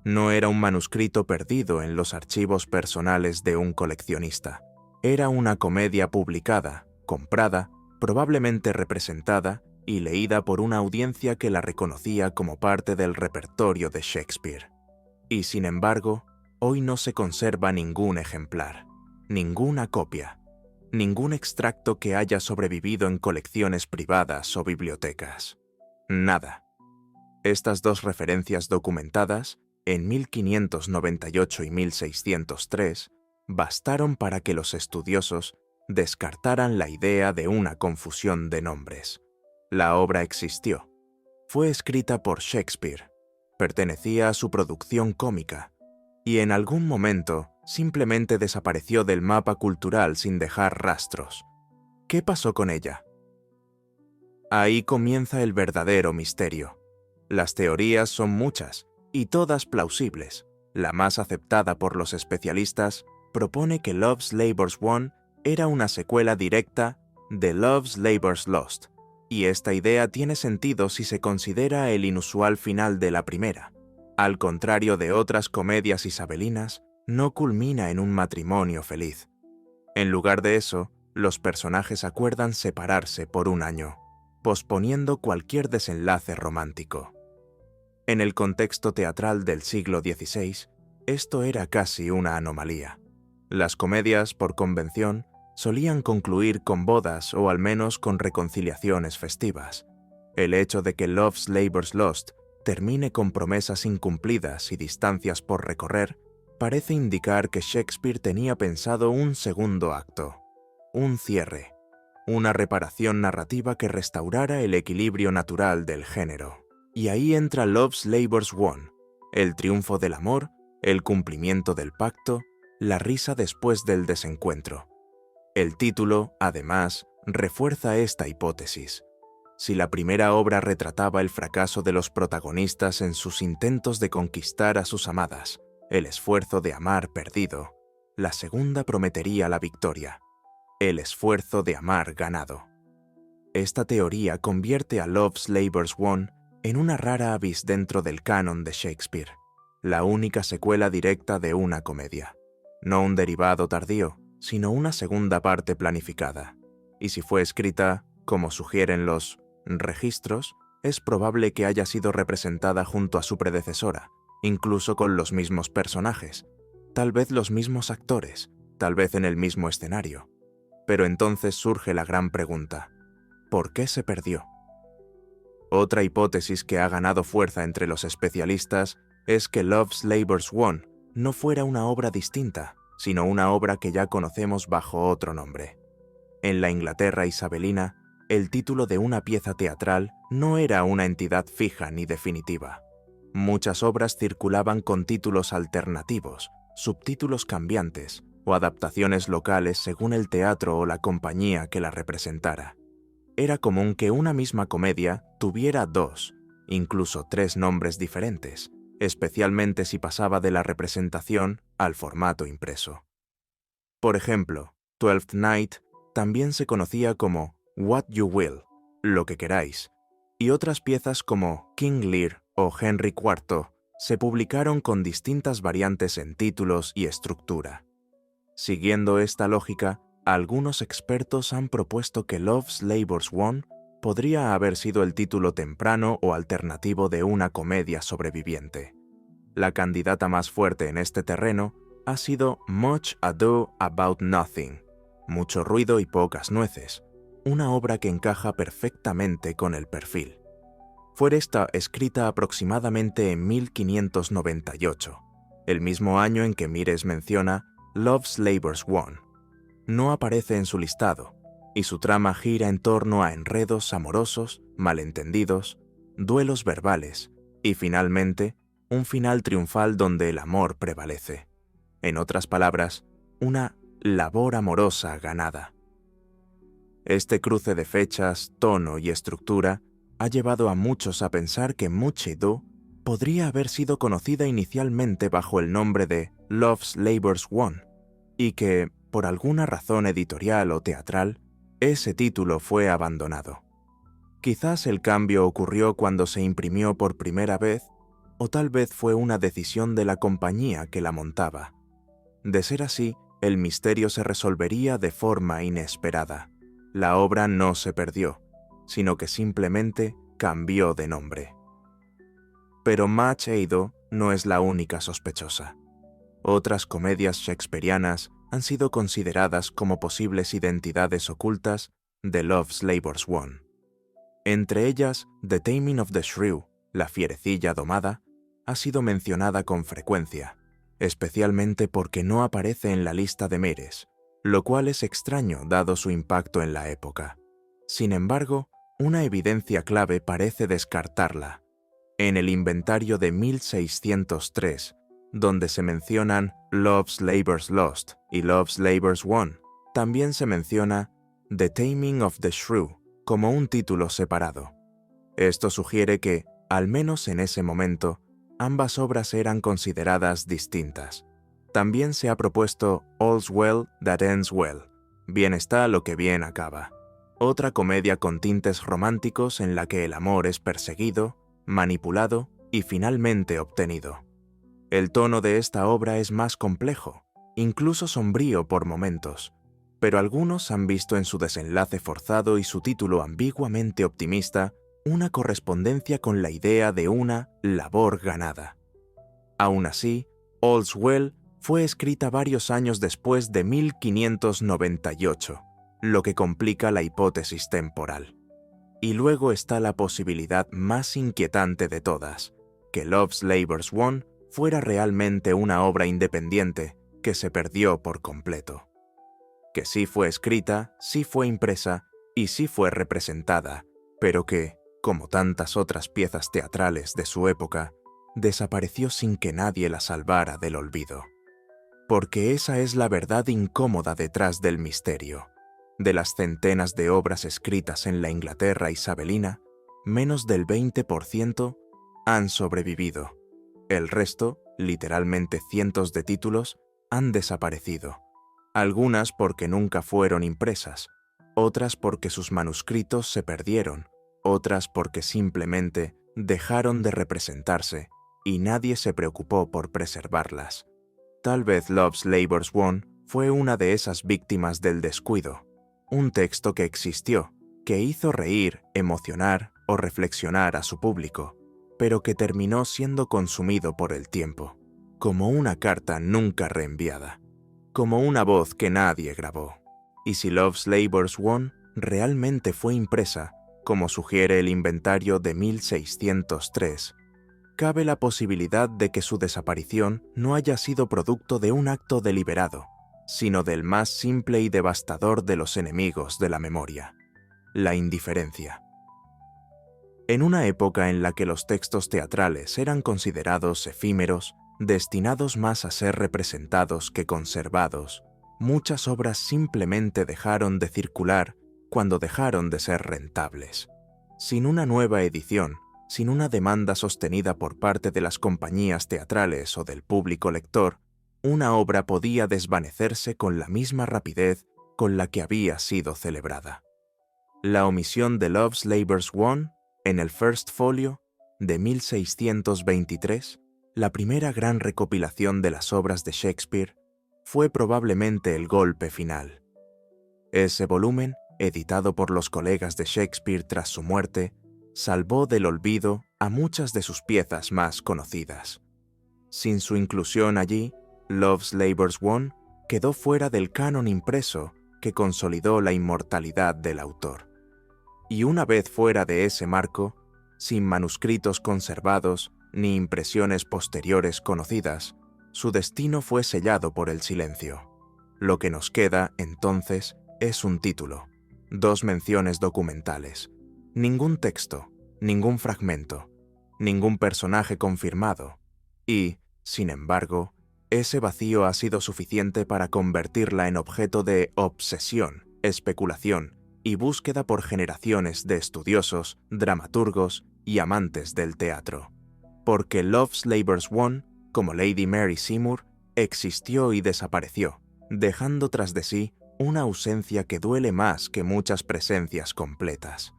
No era un manuscrito perdido en los archivos personales de un coleccionista. Era una comedia publicada, comprada, probablemente representada y leída por una audiencia que la reconocía como parte del repertorio de Shakespeare. Y sin embargo, hoy no se conserva ningún ejemplar, ninguna copia, ningún extracto que haya sobrevivido en colecciones privadas o bibliotecas. Nada. Estas dos referencias documentadas, en 1598 y 1603, bastaron para que los estudiosos descartaran la idea de una confusión de nombres. La obra existió. Fue escrita por Shakespeare, pertenecía a su producción cómica, y en algún momento simplemente desapareció del mapa cultural sin dejar rastros. ¿Qué pasó con ella? Ahí comienza el verdadero misterio. Las teorías son muchas, y todas plausibles. La más aceptada por los especialistas propone que Love's Labour's Won era una secuela directa de Love's Labour's Lost, y esta idea tiene sentido si se considera el inusual final de la primera. Al contrario de otras comedias isabelinas, no culmina en un matrimonio feliz. En lugar de eso, los personajes acuerdan separarse por un año, posponiendo cualquier desenlace romántico. En el contexto teatral del siglo XVI, esto era casi una anomalía. Las comedias, por convención, solían concluir con bodas o al menos con reconciliaciones festivas. El hecho de que Love's Labour's Lost termine con promesas incumplidas y distancias por recorrer parece indicar que Shakespeare tenía pensado un segundo acto, un cierre, una reparación narrativa que restaurara el equilibrio natural del género. Y ahí entra Love's Labour's Won, el triunfo del amor, el cumplimiento del pacto, la risa después del desencuentro. El título, además, refuerza esta hipótesis. Si la primera obra retrataba el fracaso de los protagonistas en sus intentos de conquistar a sus amadas, el esfuerzo de amar perdido, la segunda prometería la victoria, el esfuerzo de amar ganado. Esta teoría convierte a Love's Labour's Won en una rara avis dentro del canon de Shakespeare, la única secuela directa de una comedia. No un derivado tardío, sino una segunda parte planificada. Y si fue escrita, como sugieren los registros, es probable que haya sido representada junto a su predecesora, incluso con los mismos personajes, tal vez los mismos actores, tal vez en el mismo escenario. Pero entonces surge la gran pregunta: ¿por qué se perdió? Otra hipótesis que ha ganado fuerza entre los especialistas es que Love's Labour's Won no fuera una obra distinta, sino una obra que ya conocemos bajo otro nombre. En la Inglaterra isabelina, el título de una pieza teatral no era una entidad fija ni definitiva. Muchas obras circulaban con títulos alternativos, subtítulos cambiantes o adaptaciones locales según el teatro o la compañía que la representara. Era común que una misma comedia tuviera 2, incluso 3 nombres diferentes, especialmente si pasaba de la representación al formato impreso. Por ejemplo, Twelfth Night también se conocía como What You Will, lo que queráis, y otras piezas como King Lear o Henry IV se publicaron con distintas variantes en títulos y estructura. Siguiendo esta lógica, algunos expertos han propuesto que Love's Labour's Won podría haber sido el título temprano o alternativo de una comedia sobreviviente. La candidata más fuerte en este terreno ha sido Much Ado About Nothing, mucho ruido y pocas nueces, una obra que encaja perfectamente con el perfil. Fue esta escrita aproximadamente en 1598, el mismo año en que Mires menciona Love's Labour's Won. No aparece en su listado, y su trama gira en torno a enredos amorosos, malentendidos, duelos verbales y, finalmente, un final triunfal donde el amor prevalece. En otras palabras, una labor amorosa ganada. Este cruce de fechas, tono y estructura ha llevado a muchos a pensar que Much Ado podría haber sido conocida inicialmente bajo el nombre de Love's Labour's Won, y que, por alguna razón editorial o teatral, ese título fue abandonado. Quizás el cambio ocurrió cuando se imprimió por primera vez, o tal vez fue una decisión de la compañía que la montaba. De ser así, el misterio se resolvería de forma inesperada. La obra no se perdió, sino que simplemente cambió de nombre. Pero Mach Eido no es la única sospechosa. Otras comedias shakespearianas han sido consideradas como posibles identidades ocultas de Love's Won. Entre ellas, The Taming of the Shrew, la fierecilla domada, ha sido mencionada con frecuencia, especialmente porque no aparece en la lista de Meres, lo cual es extraño dado su impacto en la época. Sin embargo, una evidencia clave parece descartarla. En el inventario de 1603, donde se mencionan Love's Labour's Lost y Love's Labour's Won, también se menciona The Taming of the Shrew como un título separado. Esto sugiere que, al menos en ese momento, ambas obras eran consideradas distintas. También se ha propuesto All's Well That Ends Well, Bien está lo que bien acaba, otra comedia con tintes románticos en la que el amor es perseguido, manipulado y finalmente obtenido. El tono de esta obra es más complejo, incluso sombrío por momentos, pero algunos han visto en su desenlace forzado y su título ambiguamente optimista una correspondencia con la idea de una labor ganada. Aún así, All's Well fue escrita varios años después de 1598, lo que complica la hipótesis temporal. Y luego está la posibilidad más inquietante de todas, que Love's Labour's Won fuera realmente una obra independiente que se perdió por completo. Que sí fue escrita, sí fue impresa y sí fue representada, pero que, como tantas otras piezas teatrales de su época, desapareció sin que nadie la salvara del olvido. Porque esa es la verdad incómoda detrás del misterio. De las centenas de obras escritas en la Inglaterra isabelina, menos del 20% han sobrevivido. El resto, literalmente cientos de títulos, han desaparecido. Algunas porque nunca fueron impresas, otras porque sus manuscritos se perdieron, otras porque simplemente dejaron de representarse y nadie se preocupó por preservarlas. Tal vez Love's Labour's Won fue una de esas víctimas del descuido, un texto que existió, que hizo reír, emocionar o reflexionar a su público, pero que terminó siendo consumido por el tiempo, como una carta nunca reenviada, como una voz que nadie grabó. Y si Love's Labour's Won realmente fue impresa, como sugiere el inventario de 1603, cabe la posibilidad de que su desaparición no haya sido producto de un acto deliberado, sino del más simple y devastador de los enemigos de la memoria, la indiferencia. En una época en la que los textos teatrales eran considerados efímeros, destinados más a ser representados que conservados, muchas obras simplemente dejaron de circular cuando dejaron de ser rentables. Sin una nueva edición, sin una demanda sostenida por parte de las compañías teatrales o del público lector, una obra podía desvanecerse con la misma rapidez con la que había sido celebrada. La omisión de Love's Labour's Won en el First Folio de 1623, la primera gran recopilación de las obras de Shakespeare, fue probablemente el golpe final. Ese volumen, editado por los colegas de Shakespeare tras su muerte, salvó del olvido a muchas de sus piezas más conocidas. Sin su inclusión allí, Love's Labour's Won quedó fuera del canon impreso que consolidó la inmortalidad del autor. Y una vez fuera de ese marco, sin manuscritos conservados ni impresiones posteriores conocidas, su destino fue sellado por el silencio. Lo que nos queda, entonces, es un título, 2 menciones documentales, ningún texto, ningún fragmento, ningún personaje confirmado, y, sin embargo, ese vacío ha sido suficiente para convertirla en objeto de obsesión, especulación y búsqueda por generaciones de estudiosos, dramaturgos y amantes del teatro. Porque Love's Labour's Won, como Lady Mary Seymour, existió y desapareció, dejando tras de sí una ausencia que duele más que muchas presencias completas.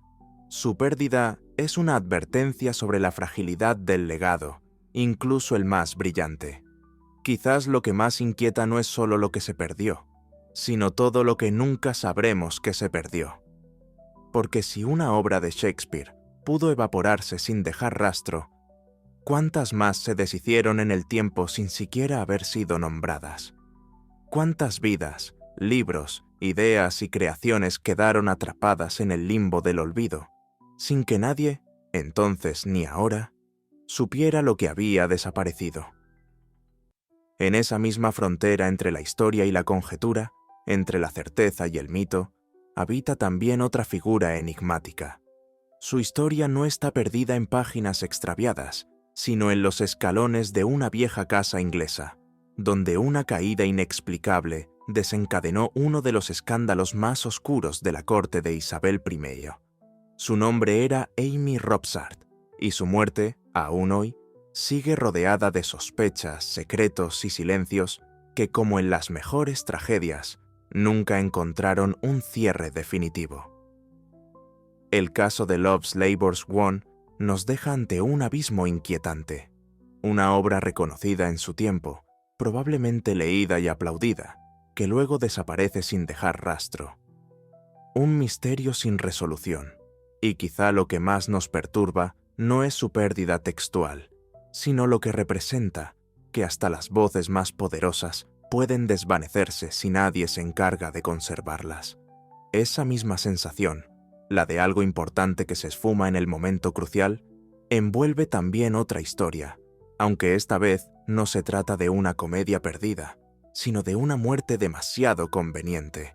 Su pérdida es una advertencia sobre la fragilidad del legado, incluso el más brillante. Quizás lo que más inquieta no es solo lo que se perdió, sino todo lo que nunca sabremos que se perdió. Porque si una obra de Shakespeare pudo evaporarse sin dejar rastro, ¿cuántas más se deshicieron en el tiempo sin siquiera haber sido nombradas? ¿Cuántas vidas, libros, ideas y creaciones quedaron atrapadas en el limbo del olvido, sin que nadie, entonces ni ahora, supiera lo que había desaparecido? En esa misma frontera entre la historia y la conjetura, entre la certeza y el mito, habita también otra figura enigmática. Su historia no está perdida en páginas extraviadas, sino en los escalones de una vieja casa inglesa, donde una caída inexplicable desencadenó uno de los escándalos más oscuros de la corte de Isabel I. Su nombre era Amy Robsart, y su muerte, aún hoy, sigue rodeada de sospechas, secretos y silencios que, como en las mejores tragedias, nunca encontraron un cierre definitivo. El caso de Love's Labour's Won nos deja ante un abismo inquietante, una obra reconocida en su tiempo, probablemente leída y aplaudida, que luego desaparece sin dejar rastro. Un misterio sin resolución, y quizá lo que más nos perturba no es su pérdida textual, sino lo que representa, que hasta las voces más poderosas pueden desvanecerse si nadie se encarga de conservarlas. Esa misma sensación, la de algo importante que se esfuma en el momento crucial, envuelve también otra historia, aunque esta vez no se trata de una comedia perdida, sino de una muerte demasiado conveniente.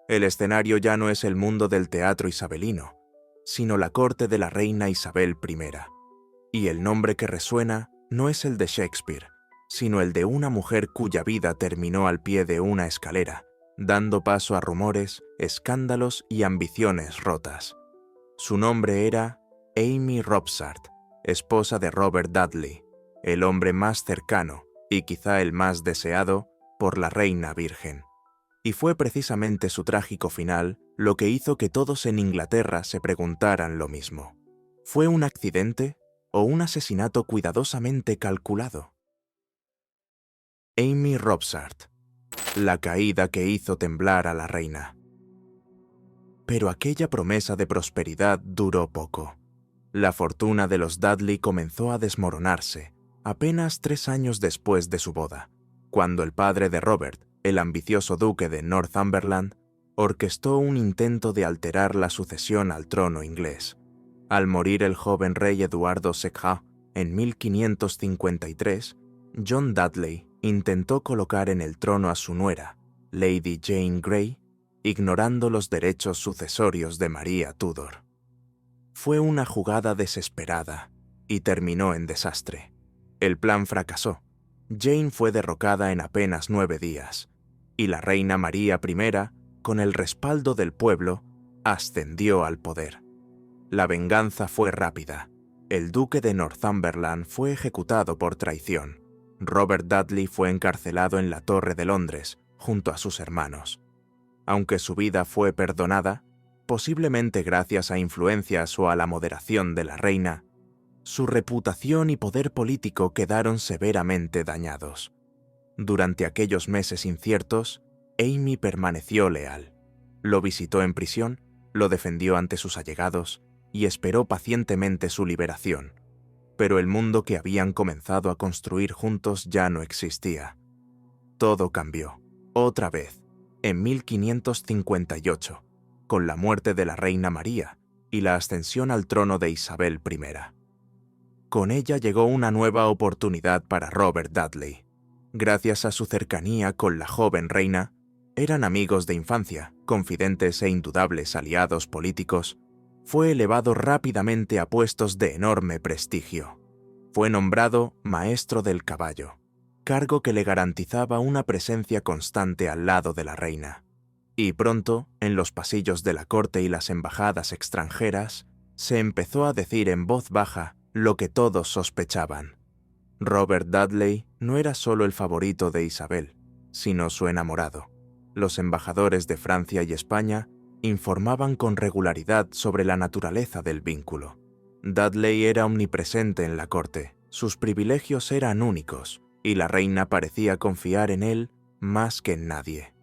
El escenario ya no es el mundo del teatro isabelino, sino la corte de la reina Isabel I. Y el nombre que resuena no es el de Shakespeare, sino el de una mujer cuya vida terminó al pie de una escalera, dando paso a rumores, escándalos y ambiciones rotas. Su nombre era Amy Robsart, esposa de Robert Dudley, el hombre más cercano y quizá el más deseado por la reina virgen. Y fue precisamente su trágico final lo que hizo que todos en Inglaterra se preguntaran lo mismo. ¿Fue un accidente o un asesinato cuidadosamente calculado? Amy Robsart, la caída que hizo temblar a la reina. Pero aquella promesa de prosperidad duró poco. La fortuna de los Dudley comenzó a desmoronarse apenas 3 años después de su boda, cuando el padre de Robert, el ambicioso duque de Northumberland, orquestó un intento de alterar la sucesión al trono inglés. Al morir el joven rey Eduardo II en 1553, John Dudley intentó colocar en el trono a su nuera, Lady Jane Grey, ignorando los derechos sucesorios de María Tudor. Fue una jugada desesperada y terminó en desastre. El plan fracasó. Jane fue derrocada en apenas 9 días, y la reina María I, con el respaldo del pueblo, ascendió al poder. La venganza fue rápida. El duque de Northumberland fue ejecutado por traición. Robert Dudley fue encarcelado en la Torre de Londres, junto a sus hermanos. Aunque su vida fue perdonada, posiblemente gracias a influencias o a la moderación de la reina, su reputación y poder político quedaron severamente dañados. Durante aquellos meses inciertos, Amy permaneció leal. Lo visitó en prisión, lo defendió ante sus allegados y esperó pacientemente su liberación. Pero el mundo que habían comenzado a construir juntos ya no existía. Todo cambió, otra vez, en 1558, con la muerte de la reina María y la ascensión al trono de Isabel I. Con ella llegó una nueva oportunidad para Robert Dudley. Gracias a su cercanía con la joven reina, eran amigos de infancia, confidentes e indudables aliados políticos. Fue elevado rápidamente a puestos de enorme prestigio. Fue nombrado maestro del caballo, cargo que le garantizaba una presencia constante al lado de la reina. Y pronto, en los pasillos de la corte y las embajadas extranjeras, se empezó a decir en voz baja lo que todos sospechaban. Robert Dudley no era solo el favorito de Isabel, sino su enamorado. Los embajadores de Francia y España informaban con regularidad sobre la naturaleza del vínculo. Dudley era omnipresente en la corte, sus privilegios eran únicos, y la reina parecía confiar en él más que en nadie.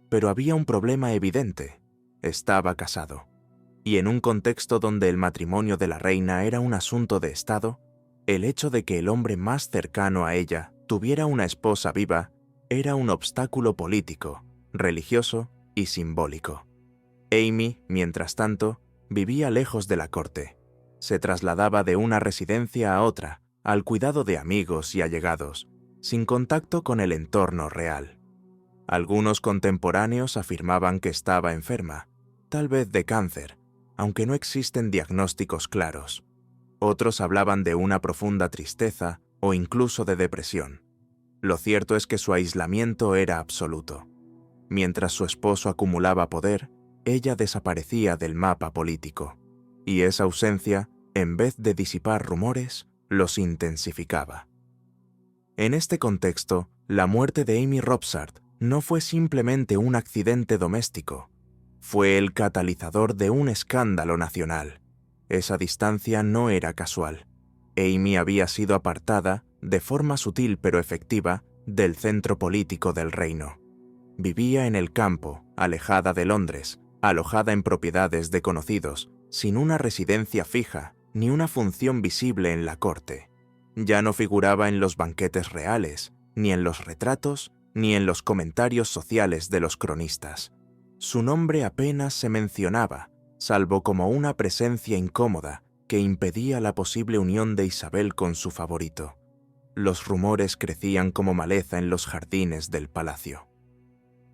Pero había un problema evidente: estaba casado. Y en un contexto donde el matrimonio de la reina era un asunto de Estado, el hecho de que el hombre más cercano a ella tuviera una esposa viva era un obstáculo político, religioso y simbólico. Amy, mientras tanto, vivía lejos de la corte. Se trasladaba de una residencia a otra, al cuidado de amigos y allegados, sin contacto con el entorno real. Algunos contemporáneos afirmaban que estaba enferma, tal vez de cáncer, aunque no existen diagnósticos claros. Otros hablaban de una profunda tristeza o incluso de depresión. Lo cierto es que su aislamiento era absoluto. Mientras su esposo acumulaba poder, ella desaparecía del mapa político, y esa ausencia, en vez de disipar rumores, los intensificaba. En este contexto, la muerte de Amy Robsart no fue simplemente un accidente doméstico, fue el catalizador de un escándalo nacional. Esa distancia no era casual. Amy había sido apartada, de forma sutil pero efectiva, del centro político del reino. Vivía en el campo, alejada de Londres, alojada en propiedades de conocidos, sin una residencia fija ni una función visible en la corte. Ya no figuraba en los banquetes reales, ni en los retratos, ni en los comentarios sociales de los cronistas. Su nombre apenas se mencionaba, salvo como una presencia incómoda que impedía la posible unión de Isabel con su favorito. Los rumores crecían como maleza en los jardines del palacio.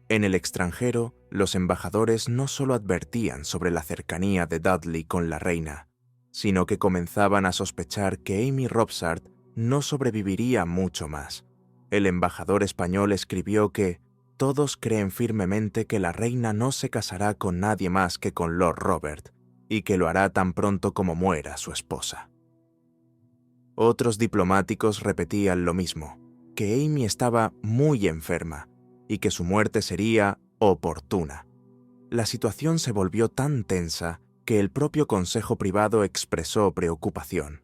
En el extranjero, los embajadores no solo advertían sobre la cercanía de Dudley con la reina, sino que comenzaban a sospechar que Amy Robsart no sobreviviría mucho más. El embajador español escribió que todos creen firmemente que la reina no se casará con nadie más que con Lord Robert, y que lo hará tan pronto como muera su esposa. Otros diplomáticos repetían lo mismo, que Amy estaba muy enferma, y que su muerte sería oportuna. La situación se volvió tan tensa que el propio Consejo Privado expresó preocupación.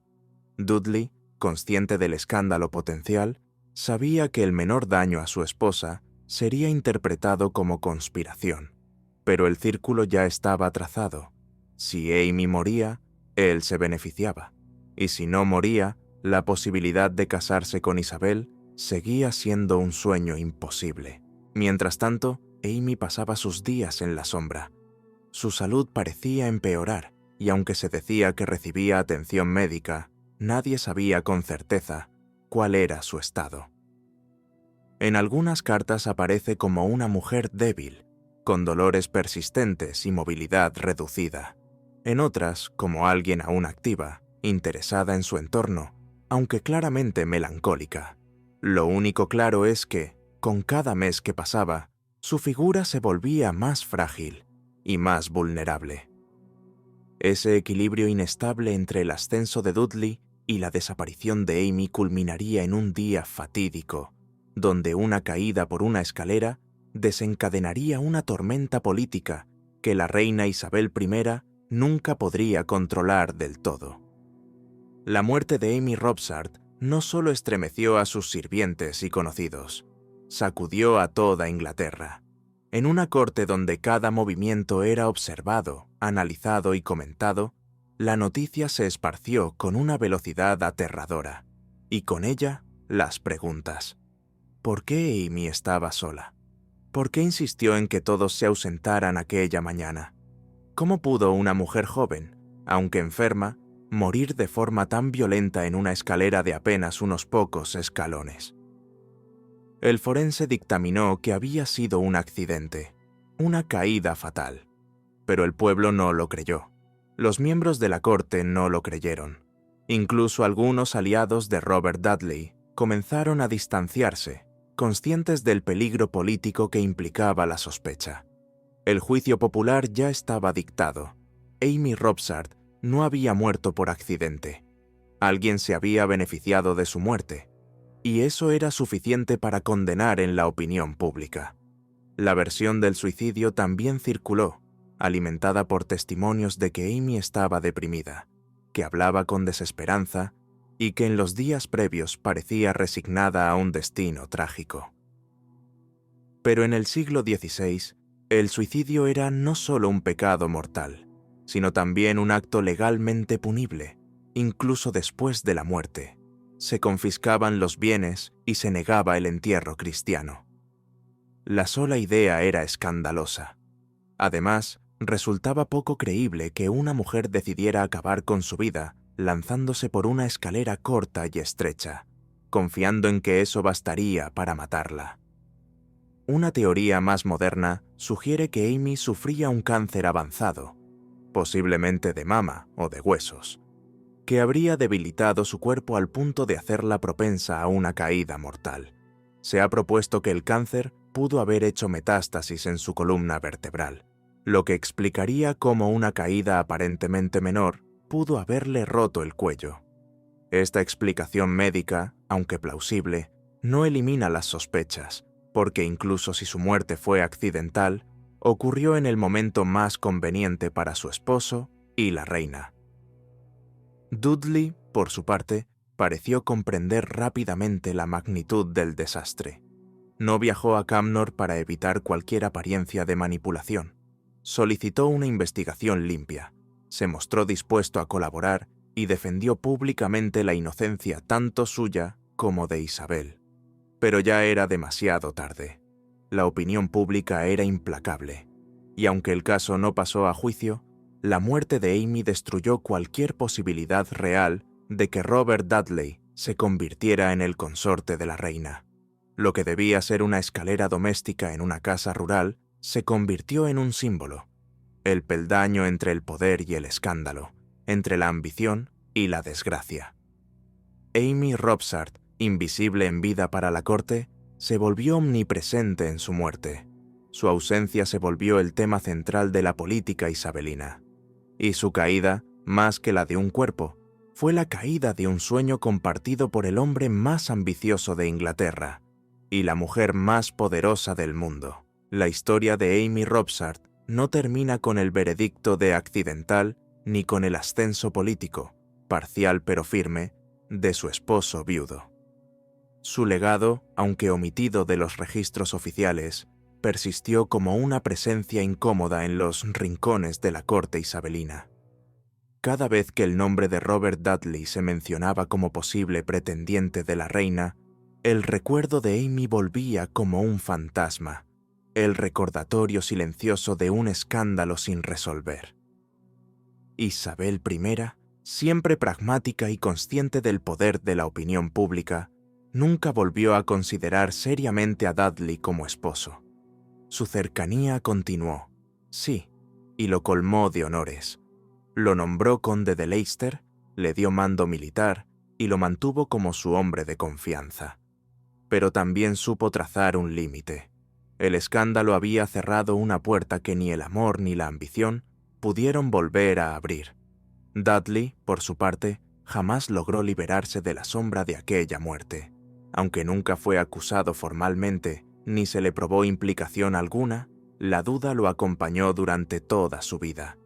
Dudley, consciente del escándalo potencial, sabía que el menor daño a su esposa sería interpretado como conspiración, pero el círculo ya estaba trazado. Si Amy moría, él se beneficiaba, y si no moría, la posibilidad de casarse con Isabel seguía siendo un sueño imposible. Mientras tanto, Amy pasaba sus días en la sombra. Su salud parecía empeorar, y aunque se decía que recibía atención médica, nadie sabía con certeza cuál era su estado. En algunas cartas aparece como una mujer débil, con dolores persistentes y movilidad reducida. En otras, como alguien aún activa, interesada en su entorno, aunque claramente melancólica. Lo único claro es que, con cada mes que pasaba, su figura se volvía más frágil y más vulnerable. Ese equilibrio inestable entre el ascenso de Dudley y la desaparición de Amy culminaría en un día fatídico, donde una caída por una escalera desencadenaría una tormenta política que la reina Isabel I nunca podría controlar del todo. La muerte de Amy Robsart no solo estremeció a sus sirvientes y conocidos, sacudió a toda Inglaterra. En una corte donde cada movimiento era observado, analizado y comentado, la noticia se esparció con una velocidad aterradora, y con ella las preguntas. ¿Por qué Amy estaba sola? ¿Por qué insistió en que todos se ausentaran aquella mañana? ¿Cómo pudo una mujer joven, aunque enferma, morir de forma tan violenta en una escalera de apenas unos pocos escalones? El forense dictaminó que había sido un accidente, una caída fatal. Pero el pueblo no lo creyó. Los miembros de la corte no lo creyeron. Incluso algunos aliados de Robert Dudley comenzaron a distanciarse, conscientes del peligro político que implicaba la sospecha. El juicio popular ya estaba dictado. Amy Robsart no había muerto por accidente. Alguien se había beneficiado de su muerte, y eso era suficiente para condenar en la opinión pública. La versión del suicidio también circuló, alimentada por testimonios de que Amy estaba deprimida, que hablaba con desesperanza y que en los días previos parecía resignada a un destino trágico. Pero en el siglo XVI, el suicidio era no solo un pecado mortal, sino también un acto legalmente punible, incluso después de la muerte. Se confiscaban los bienes y se negaba el entierro cristiano. La sola idea era escandalosa. Además, resultaba poco creíble que una mujer decidiera acabar con su vida lanzándose por una escalera corta y estrecha, confiando en que eso bastaría para matarla. Una teoría más moderna sugiere que Amy sufría un cáncer avanzado, posiblemente de mama o de huesos, que habría debilitado su cuerpo al punto de hacerla propensa a una caída mortal. Se ha propuesto que el cáncer pudo haber hecho metástasis en su columna vertebral, lo que explicaría cómo una caída aparentemente menor pudo haberle roto el cuello. Esta explicación médica, aunque plausible, no elimina las sospechas, porque incluso si su muerte fue accidental, ocurrió en el momento más conveniente para su esposo y la reina. Dudley, por su parte, pareció comprender rápidamente la magnitud del desastre. No viajó a Cumnor para evitar cualquier apariencia de manipulación. Solicitó una investigación limpia, se mostró dispuesto a colaborar y defendió públicamente la inocencia tanto suya como de Isabel. Pero ya era demasiado tarde. La opinión pública era implacable, y aunque el caso no pasó a juicio, la muerte de Amy destruyó cualquier posibilidad real de que Robert Dudley se convirtiera en el consorte de la reina. Lo que debía ser una escalera doméstica en una casa rural se convirtió en un símbolo, el peldaño entre el poder y el escándalo, entre la ambición y la desgracia. Amy Robsart, invisible en vida para la corte, se volvió omnipresente en su muerte. Su ausencia se volvió el tema central de la política isabelina. Y su caída, más que la de un cuerpo, fue la caída de un sueño compartido por el hombre más ambicioso de Inglaterra y la mujer más poderosa del mundo. La historia de Amy Robsart no termina con el veredicto de accidental ni con el ascenso político, parcial pero firme, de su esposo viudo. Su legado, aunque omitido de los registros oficiales, persistió como una presencia incómoda en los rincones de la corte isabelina. Cada vez que el nombre de Robert Dudley se mencionaba como posible pretendiente de la reina, el recuerdo de Amy volvía como un fantasma, el recordatorio silencioso de un escándalo sin resolver. Isabel I, siempre pragmática y consciente del poder de la opinión pública, nunca volvió a considerar seriamente a Dudley como esposo. Su cercanía continuó, sí, y lo colmó de honores. Lo nombró conde de Leicester, le dio mando militar y lo mantuvo como su hombre de confianza. Pero también supo trazar un límite. El escándalo había cerrado una puerta que ni el amor ni la ambición pudieron volver a abrir. Dudley, por su parte, jamás logró liberarse de la sombra de aquella muerte. Aunque nunca fue acusado formalmente, ni se le probó implicación alguna, la duda lo acompañó durante toda su vida.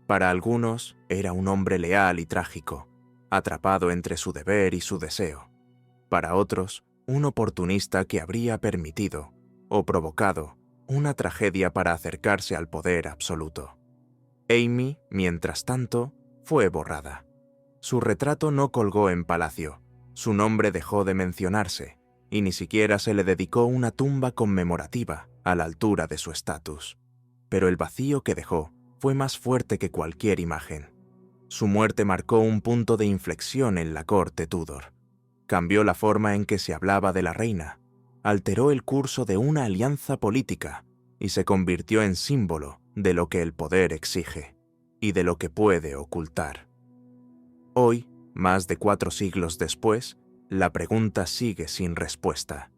Para algunos, era un hombre leal y trágico, atrapado entre su deber y su deseo. Para otros, un oportunista que habría permitido, o provocado, una tragedia para acercarse al poder absoluto. Amy, mientras tanto, fue borrada. Su retrato no colgó en palacio, su nombre dejó de mencionarse, y ni siquiera se le dedicó una tumba conmemorativa a la altura de su estatus. Pero el vacío que dejó fue más fuerte que cualquier imagen. Su muerte marcó un punto de inflexión en la corte Tudor. Cambió la forma en que se hablaba de la reina, alteró el curso de una alianza política y se convirtió en símbolo de lo que el poder exige y de lo que puede ocultar. Hoy, más de 4 siglos después, la pregunta sigue sin respuesta.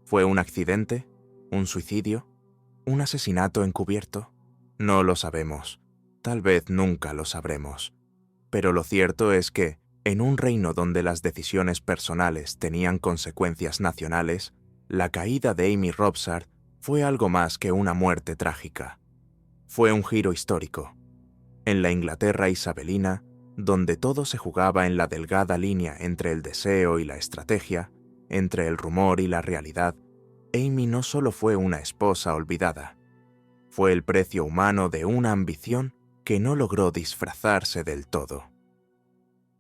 ¿Fue un accidente? ¿Un suicidio? ¿Un asesinato encubierto? No lo sabemos. Tal vez nunca lo sabremos. Pero lo cierto es que, en un reino donde las decisiones personales tenían consecuencias nacionales, la caída de Amy Robsart fue algo más que una muerte trágica. Fue un giro histórico. En la Inglaterra isabelina, donde todo se jugaba en la delgada línea entre el deseo y la estrategia, entre el rumor y la realidad, Amy no solo fue una esposa olvidada, fue el precio humano de una ambición que no logró disfrazarse del todo.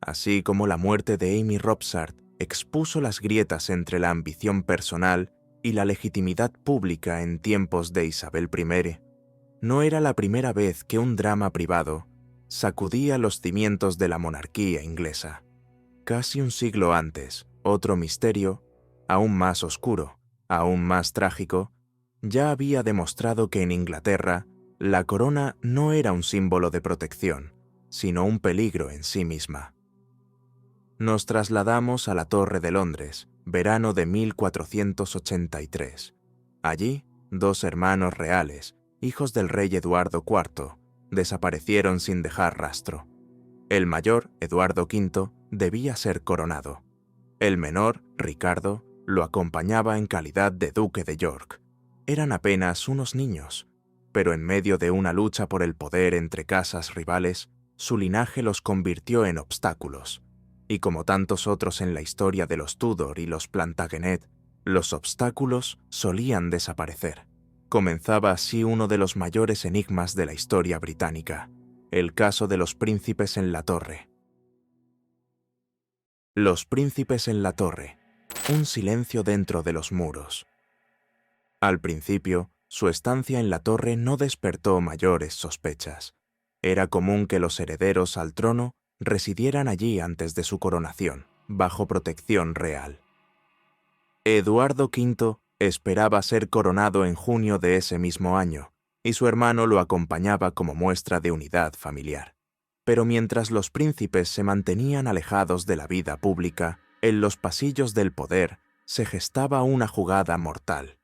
Así como la muerte de Amy Robsart expuso las grietas entre la ambición personal y la legitimidad pública en tiempos de Isabel I, no era la primera vez que un drama privado sacudía los cimientos de la monarquía inglesa. Casi un siglo antes, otro misterio, aún más oscuro, aún más trágico, ya había demostrado que en Inglaterra la corona no era un símbolo de protección, sino un peligro en sí misma. Nos trasladamos a la Torre de Londres, verano de 1483. Allí, dos hermanos reales, hijos del rey Eduardo IV, desaparecieron sin dejar rastro. El mayor, Eduardo V, debía ser coronado. El menor, Ricardo, lo acompañaba en calidad de duque de York. Eran apenas unos niños, pero en medio de una lucha por el poder entre casas rivales, su linaje los convirtió en obstáculos. Y como tantos otros en la historia de los Tudor y los Plantagenet, los obstáculos solían desaparecer. Comenzaba así uno de los mayores enigmas de la historia británica, el caso de los príncipes en la torre. Los príncipes en la torre, un silencio dentro de los muros. Al principio, su estancia en la torre no despertó mayores sospechas. Era común que los herederos al trono residieran allí antes de su coronación, bajo protección real. Eduardo V esperaba ser coronado en junio de ese mismo año, y su hermano lo acompañaba como muestra de unidad familiar. Pero mientras los príncipes se mantenían alejados de la vida pública, en los pasillos del poder se gestaba una jugada mortal.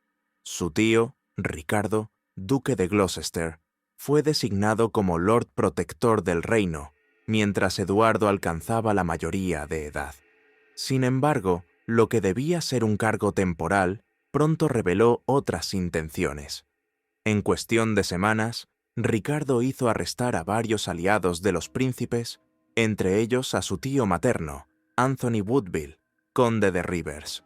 Su tío, Ricardo, duque de Gloucester, fue designado como Lord Protector del reino, mientras Eduardo alcanzaba la mayoría de edad. Sin embargo, lo que debía ser un cargo temporal pronto reveló otras intenciones. En cuestión de semanas, Ricardo hizo arrestar a varios aliados de los príncipes, entre ellos a su tío materno, Anthony Woodville, conde de Rivers.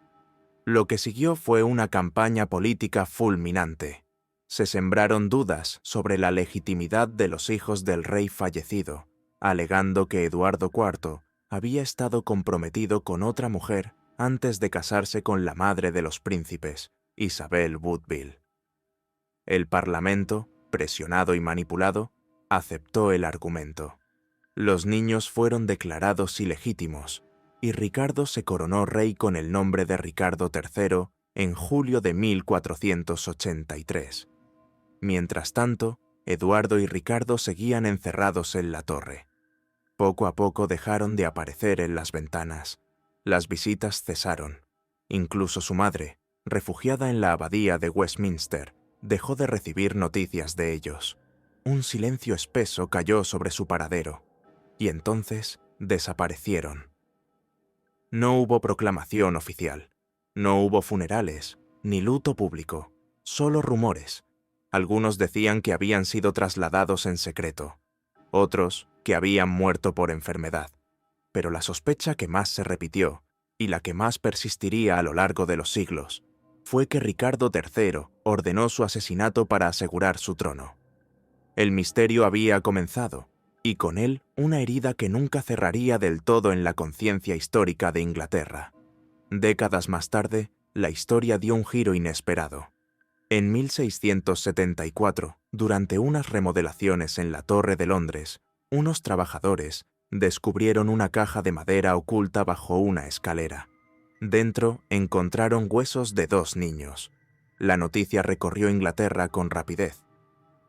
Lo que siguió fue una campaña política fulminante. Se sembraron dudas sobre la legitimidad de los hijos del rey fallecido, alegando que Eduardo IV había estado comprometido con otra mujer antes de casarse con la madre de los príncipes, Isabel Woodville. El Parlamento, presionado y manipulado, aceptó el argumento. Los niños fueron declarados ilegítimos, y Ricardo se coronó rey con el nombre de Ricardo III en julio de 1483. Mientras tanto, Eduardo y Ricardo seguían encerrados en la torre. Poco a poco dejaron de aparecer en las ventanas. Las visitas cesaron. Incluso su madre, refugiada en la abadía de Westminster, dejó de recibir noticias de ellos. Un silencio espeso cayó sobre su paradero, y entonces desaparecieron. No hubo proclamación oficial, no hubo funerales, ni luto público, solo rumores. Algunos decían que habían sido trasladados en secreto, otros que habían muerto por enfermedad. Pero la sospecha que más se repitió, y la que más persistiría a lo largo de los siglos, fue que Ricardo III ordenó su asesinato para asegurar su trono. El misterio había comenzado, y con él una herida que nunca cerraría del todo en la conciencia histórica de Inglaterra. Décadas más tarde, la historia dio un giro inesperado. En 1674, durante unas remodelaciones en la Torre de Londres, unos trabajadores descubrieron una caja de madera oculta bajo una escalera. Dentro encontraron huesos de 2 niños. La noticia recorrió Inglaterra con rapidez.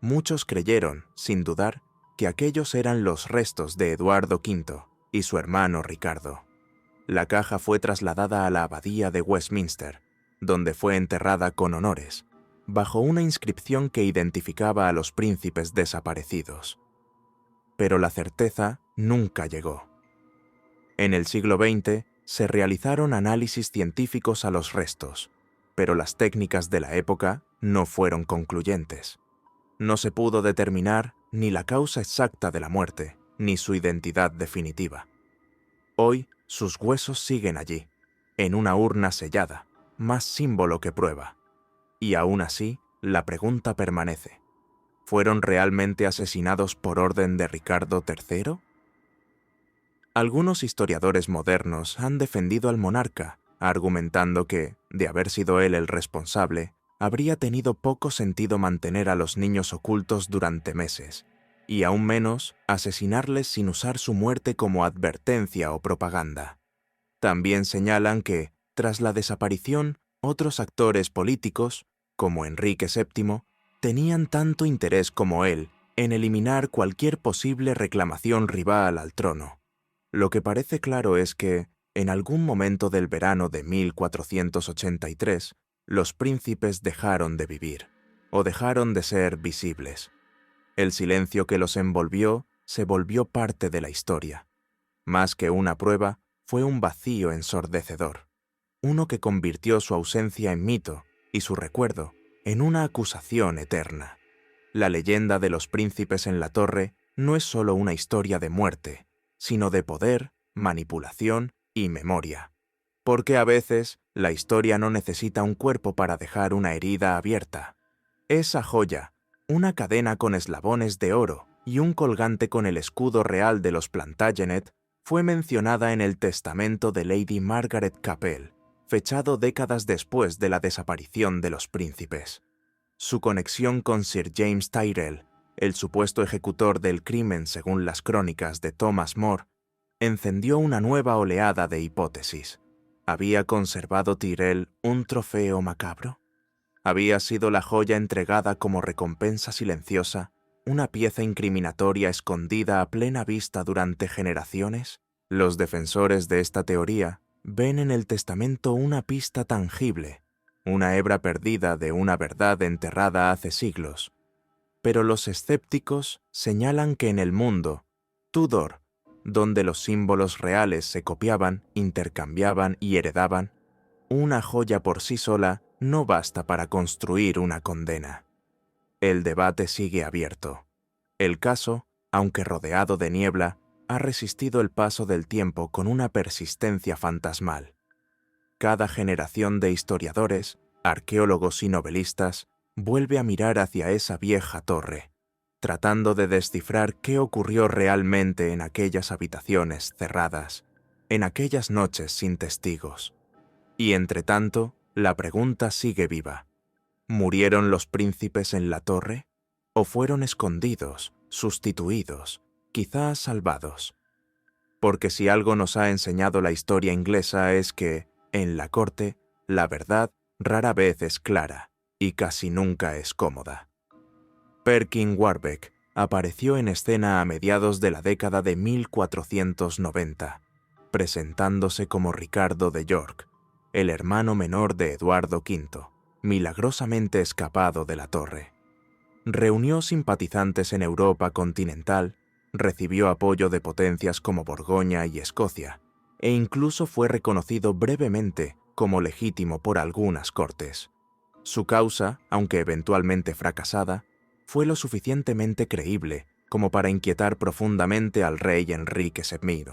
Muchos creyeron, sin dudar, que aquellos eran los restos de Eduardo V y su hermano Ricardo. La caja fue trasladada a la abadía de Westminster, donde fue enterrada con honores, bajo una inscripción que identificaba a los príncipes desaparecidos. Pero la certeza nunca llegó. En el siglo XX se realizaron análisis científicos a los restos. pero las técnicas de la época no fueron concluyentes. No se pudo determinar ni la causa exacta de la muerte, ni su identidad definitiva. Hoy, sus huesos siguen allí, en una urna sellada, más símbolo que prueba. Y aún así, la pregunta permanece: ¿fueron realmente asesinados por orden de Ricardo III? Algunos historiadores modernos han defendido al monarca, argumentando que, de haber sido él el responsable, habría tenido poco sentido mantener a los niños ocultos durante meses, y aún menos asesinarles sin usar su muerte como advertencia o propaganda. También señalan que, tras la desaparición, otros actores políticos, como Enrique VII, tenían tanto interés como él en eliminar cualquier posible reclamación rival al trono. Lo que parece claro es que, en algún momento del verano de 1483, los príncipes dejaron de vivir, o dejaron de ser visibles. El silencio que los envolvió se volvió parte de la historia. Más que una prueba, fue un vacío ensordecedor, uno que convirtió su ausencia en mito y su recuerdo en una acusación eterna. La leyenda de los príncipes en la torre no es solo una historia de muerte, sino de poder, manipulación y memoria. Porque a veces la historia no necesita un cuerpo para dejar una herida abierta. Esa joya, una cadena con eslabones de oro y un colgante con el escudo real de los Plantagenet, fue mencionada en el testamento de Lady Margaret Capel, fechado décadas después de la desaparición de los príncipes. Su conexión con Sir James Tyrrell, el supuesto ejecutor del crimen según las crónicas de Thomas More, encendió una nueva oleada de hipótesis. ¿Había conservado Tyrrell un trofeo macabro? ¿Había sido la joya entregada como recompensa silenciosa, una pieza incriminatoria escondida a plena vista durante generaciones? Los defensores de esta teoría ven en el testamento una pista tangible, una hebra perdida de una verdad enterrada hace siglos. Pero los escépticos señalan que en el mundo Tudor, donde los símbolos reales se copiaban, intercambiaban y heredaban, una joya por sí sola no basta para construir una condena. El debate sigue abierto. El caso, aunque rodeado de niebla, ha resistido el paso del tiempo con una persistencia fantasmal. Cada generación de historiadores, arqueólogos y novelistas vuelve a mirar hacia esa vieja torre, tratando de descifrar qué ocurrió realmente en aquellas habitaciones cerradas, en aquellas noches sin testigos. Y entretanto, la pregunta sigue viva. ¿Murieron los príncipes en la torre? ¿O fueron escondidos, sustituidos, quizás salvados? Porque si algo nos ha enseñado la historia inglesa es que, en la corte, la verdad rara vez es clara y casi nunca es cómoda. Perkin Warbeck apareció en escena a mediados de la década de 1490, presentándose como Ricardo de York, el hermano menor de Eduardo V, milagrosamente escapado de la torre. Reunió simpatizantes en Europa continental, recibió apoyo de potencias como Borgoña y Escocia, e incluso fue reconocido brevemente como legítimo por algunas cortes. Su causa, aunque eventualmente fracasada, fue lo suficientemente creíble como para inquietar profundamente al rey Enrique VII,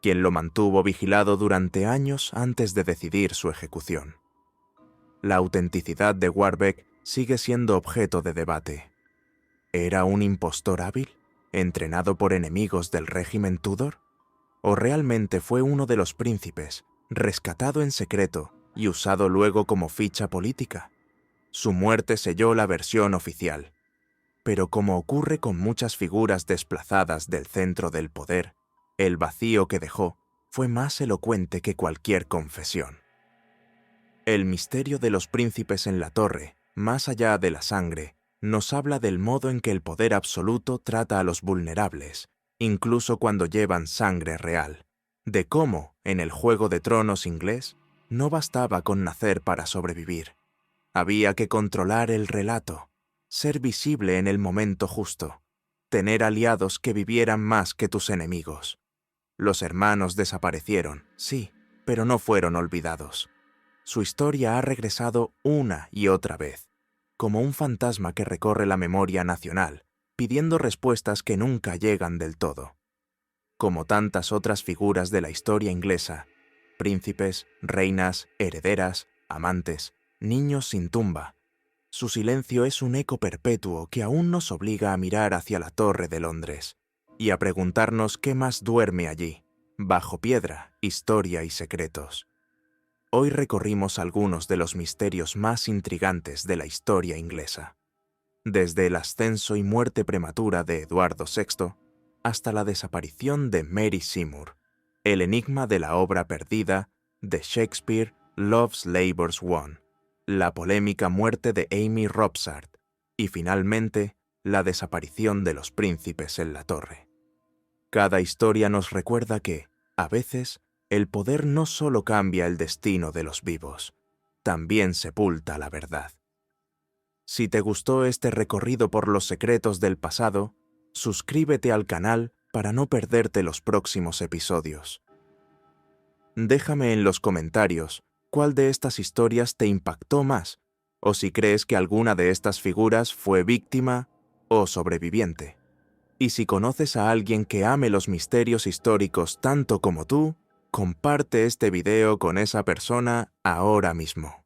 quien lo mantuvo vigilado durante años antes de decidir su ejecución. La autenticidad de Warbeck sigue siendo objeto de debate. ¿Era un impostor hábil, entrenado por enemigos del régimen Tudor? ¿O realmente fue uno de los príncipes, rescatado en secreto y usado luego como ficha política? Su muerte selló la versión oficial. Pero como ocurre con muchas figuras desplazadas del centro del poder, el vacío que dejó fue más elocuente que cualquier confesión. El misterio de los príncipes en la torre, más allá de la sangre, nos habla del modo en que el poder absoluto trata a los vulnerables, incluso cuando llevan sangre real, de cómo, en el Juego de Tronos inglés, no bastaba con nacer para sobrevivir. Había que controlar el relato, ser visible en el momento justo, tener aliados que vivieran más que tus enemigos. Los hermanos desaparecieron, sí, pero no fueron olvidados. su historia ha regresado una y otra vez, como un fantasma que recorre la memoria nacional, pidiendo respuestas que nunca llegan del todo. Como tantas otras figuras de la historia inglesa, príncipes, reinas, herederas, amantes, niños sin tumba, su silencio es un eco perpetuo que aún nos obliga a mirar hacia la Torre de Londres y a preguntarnos qué más duerme allí, bajo piedra, historia y secretos. Hoy recorrimos algunos de los misterios más intrigantes de la historia inglesa, desde el ascenso y muerte prematura de Eduardo VI hasta la desaparición de Mary Seymour, el enigma de la obra perdida de Shakespeare, Love's Labour's Won, la polémica muerte de Amy Robsart y finalmente la desaparición de los príncipes en la torre. Cada historia nos recuerda que, a veces, el poder no solo cambia el destino de los vivos, también sepulta la verdad. Si te gustó este recorrido por los secretos del pasado, suscríbete al canal para no perderte los próximos episodios. Déjame en los comentarios cuál de estas historias te impactó más, o si crees que alguna de estas figuras fue víctima o sobreviviente. Y si conoces a alguien que ame los misterios históricos tanto como tú, comparte este video con esa persona ahora mismo.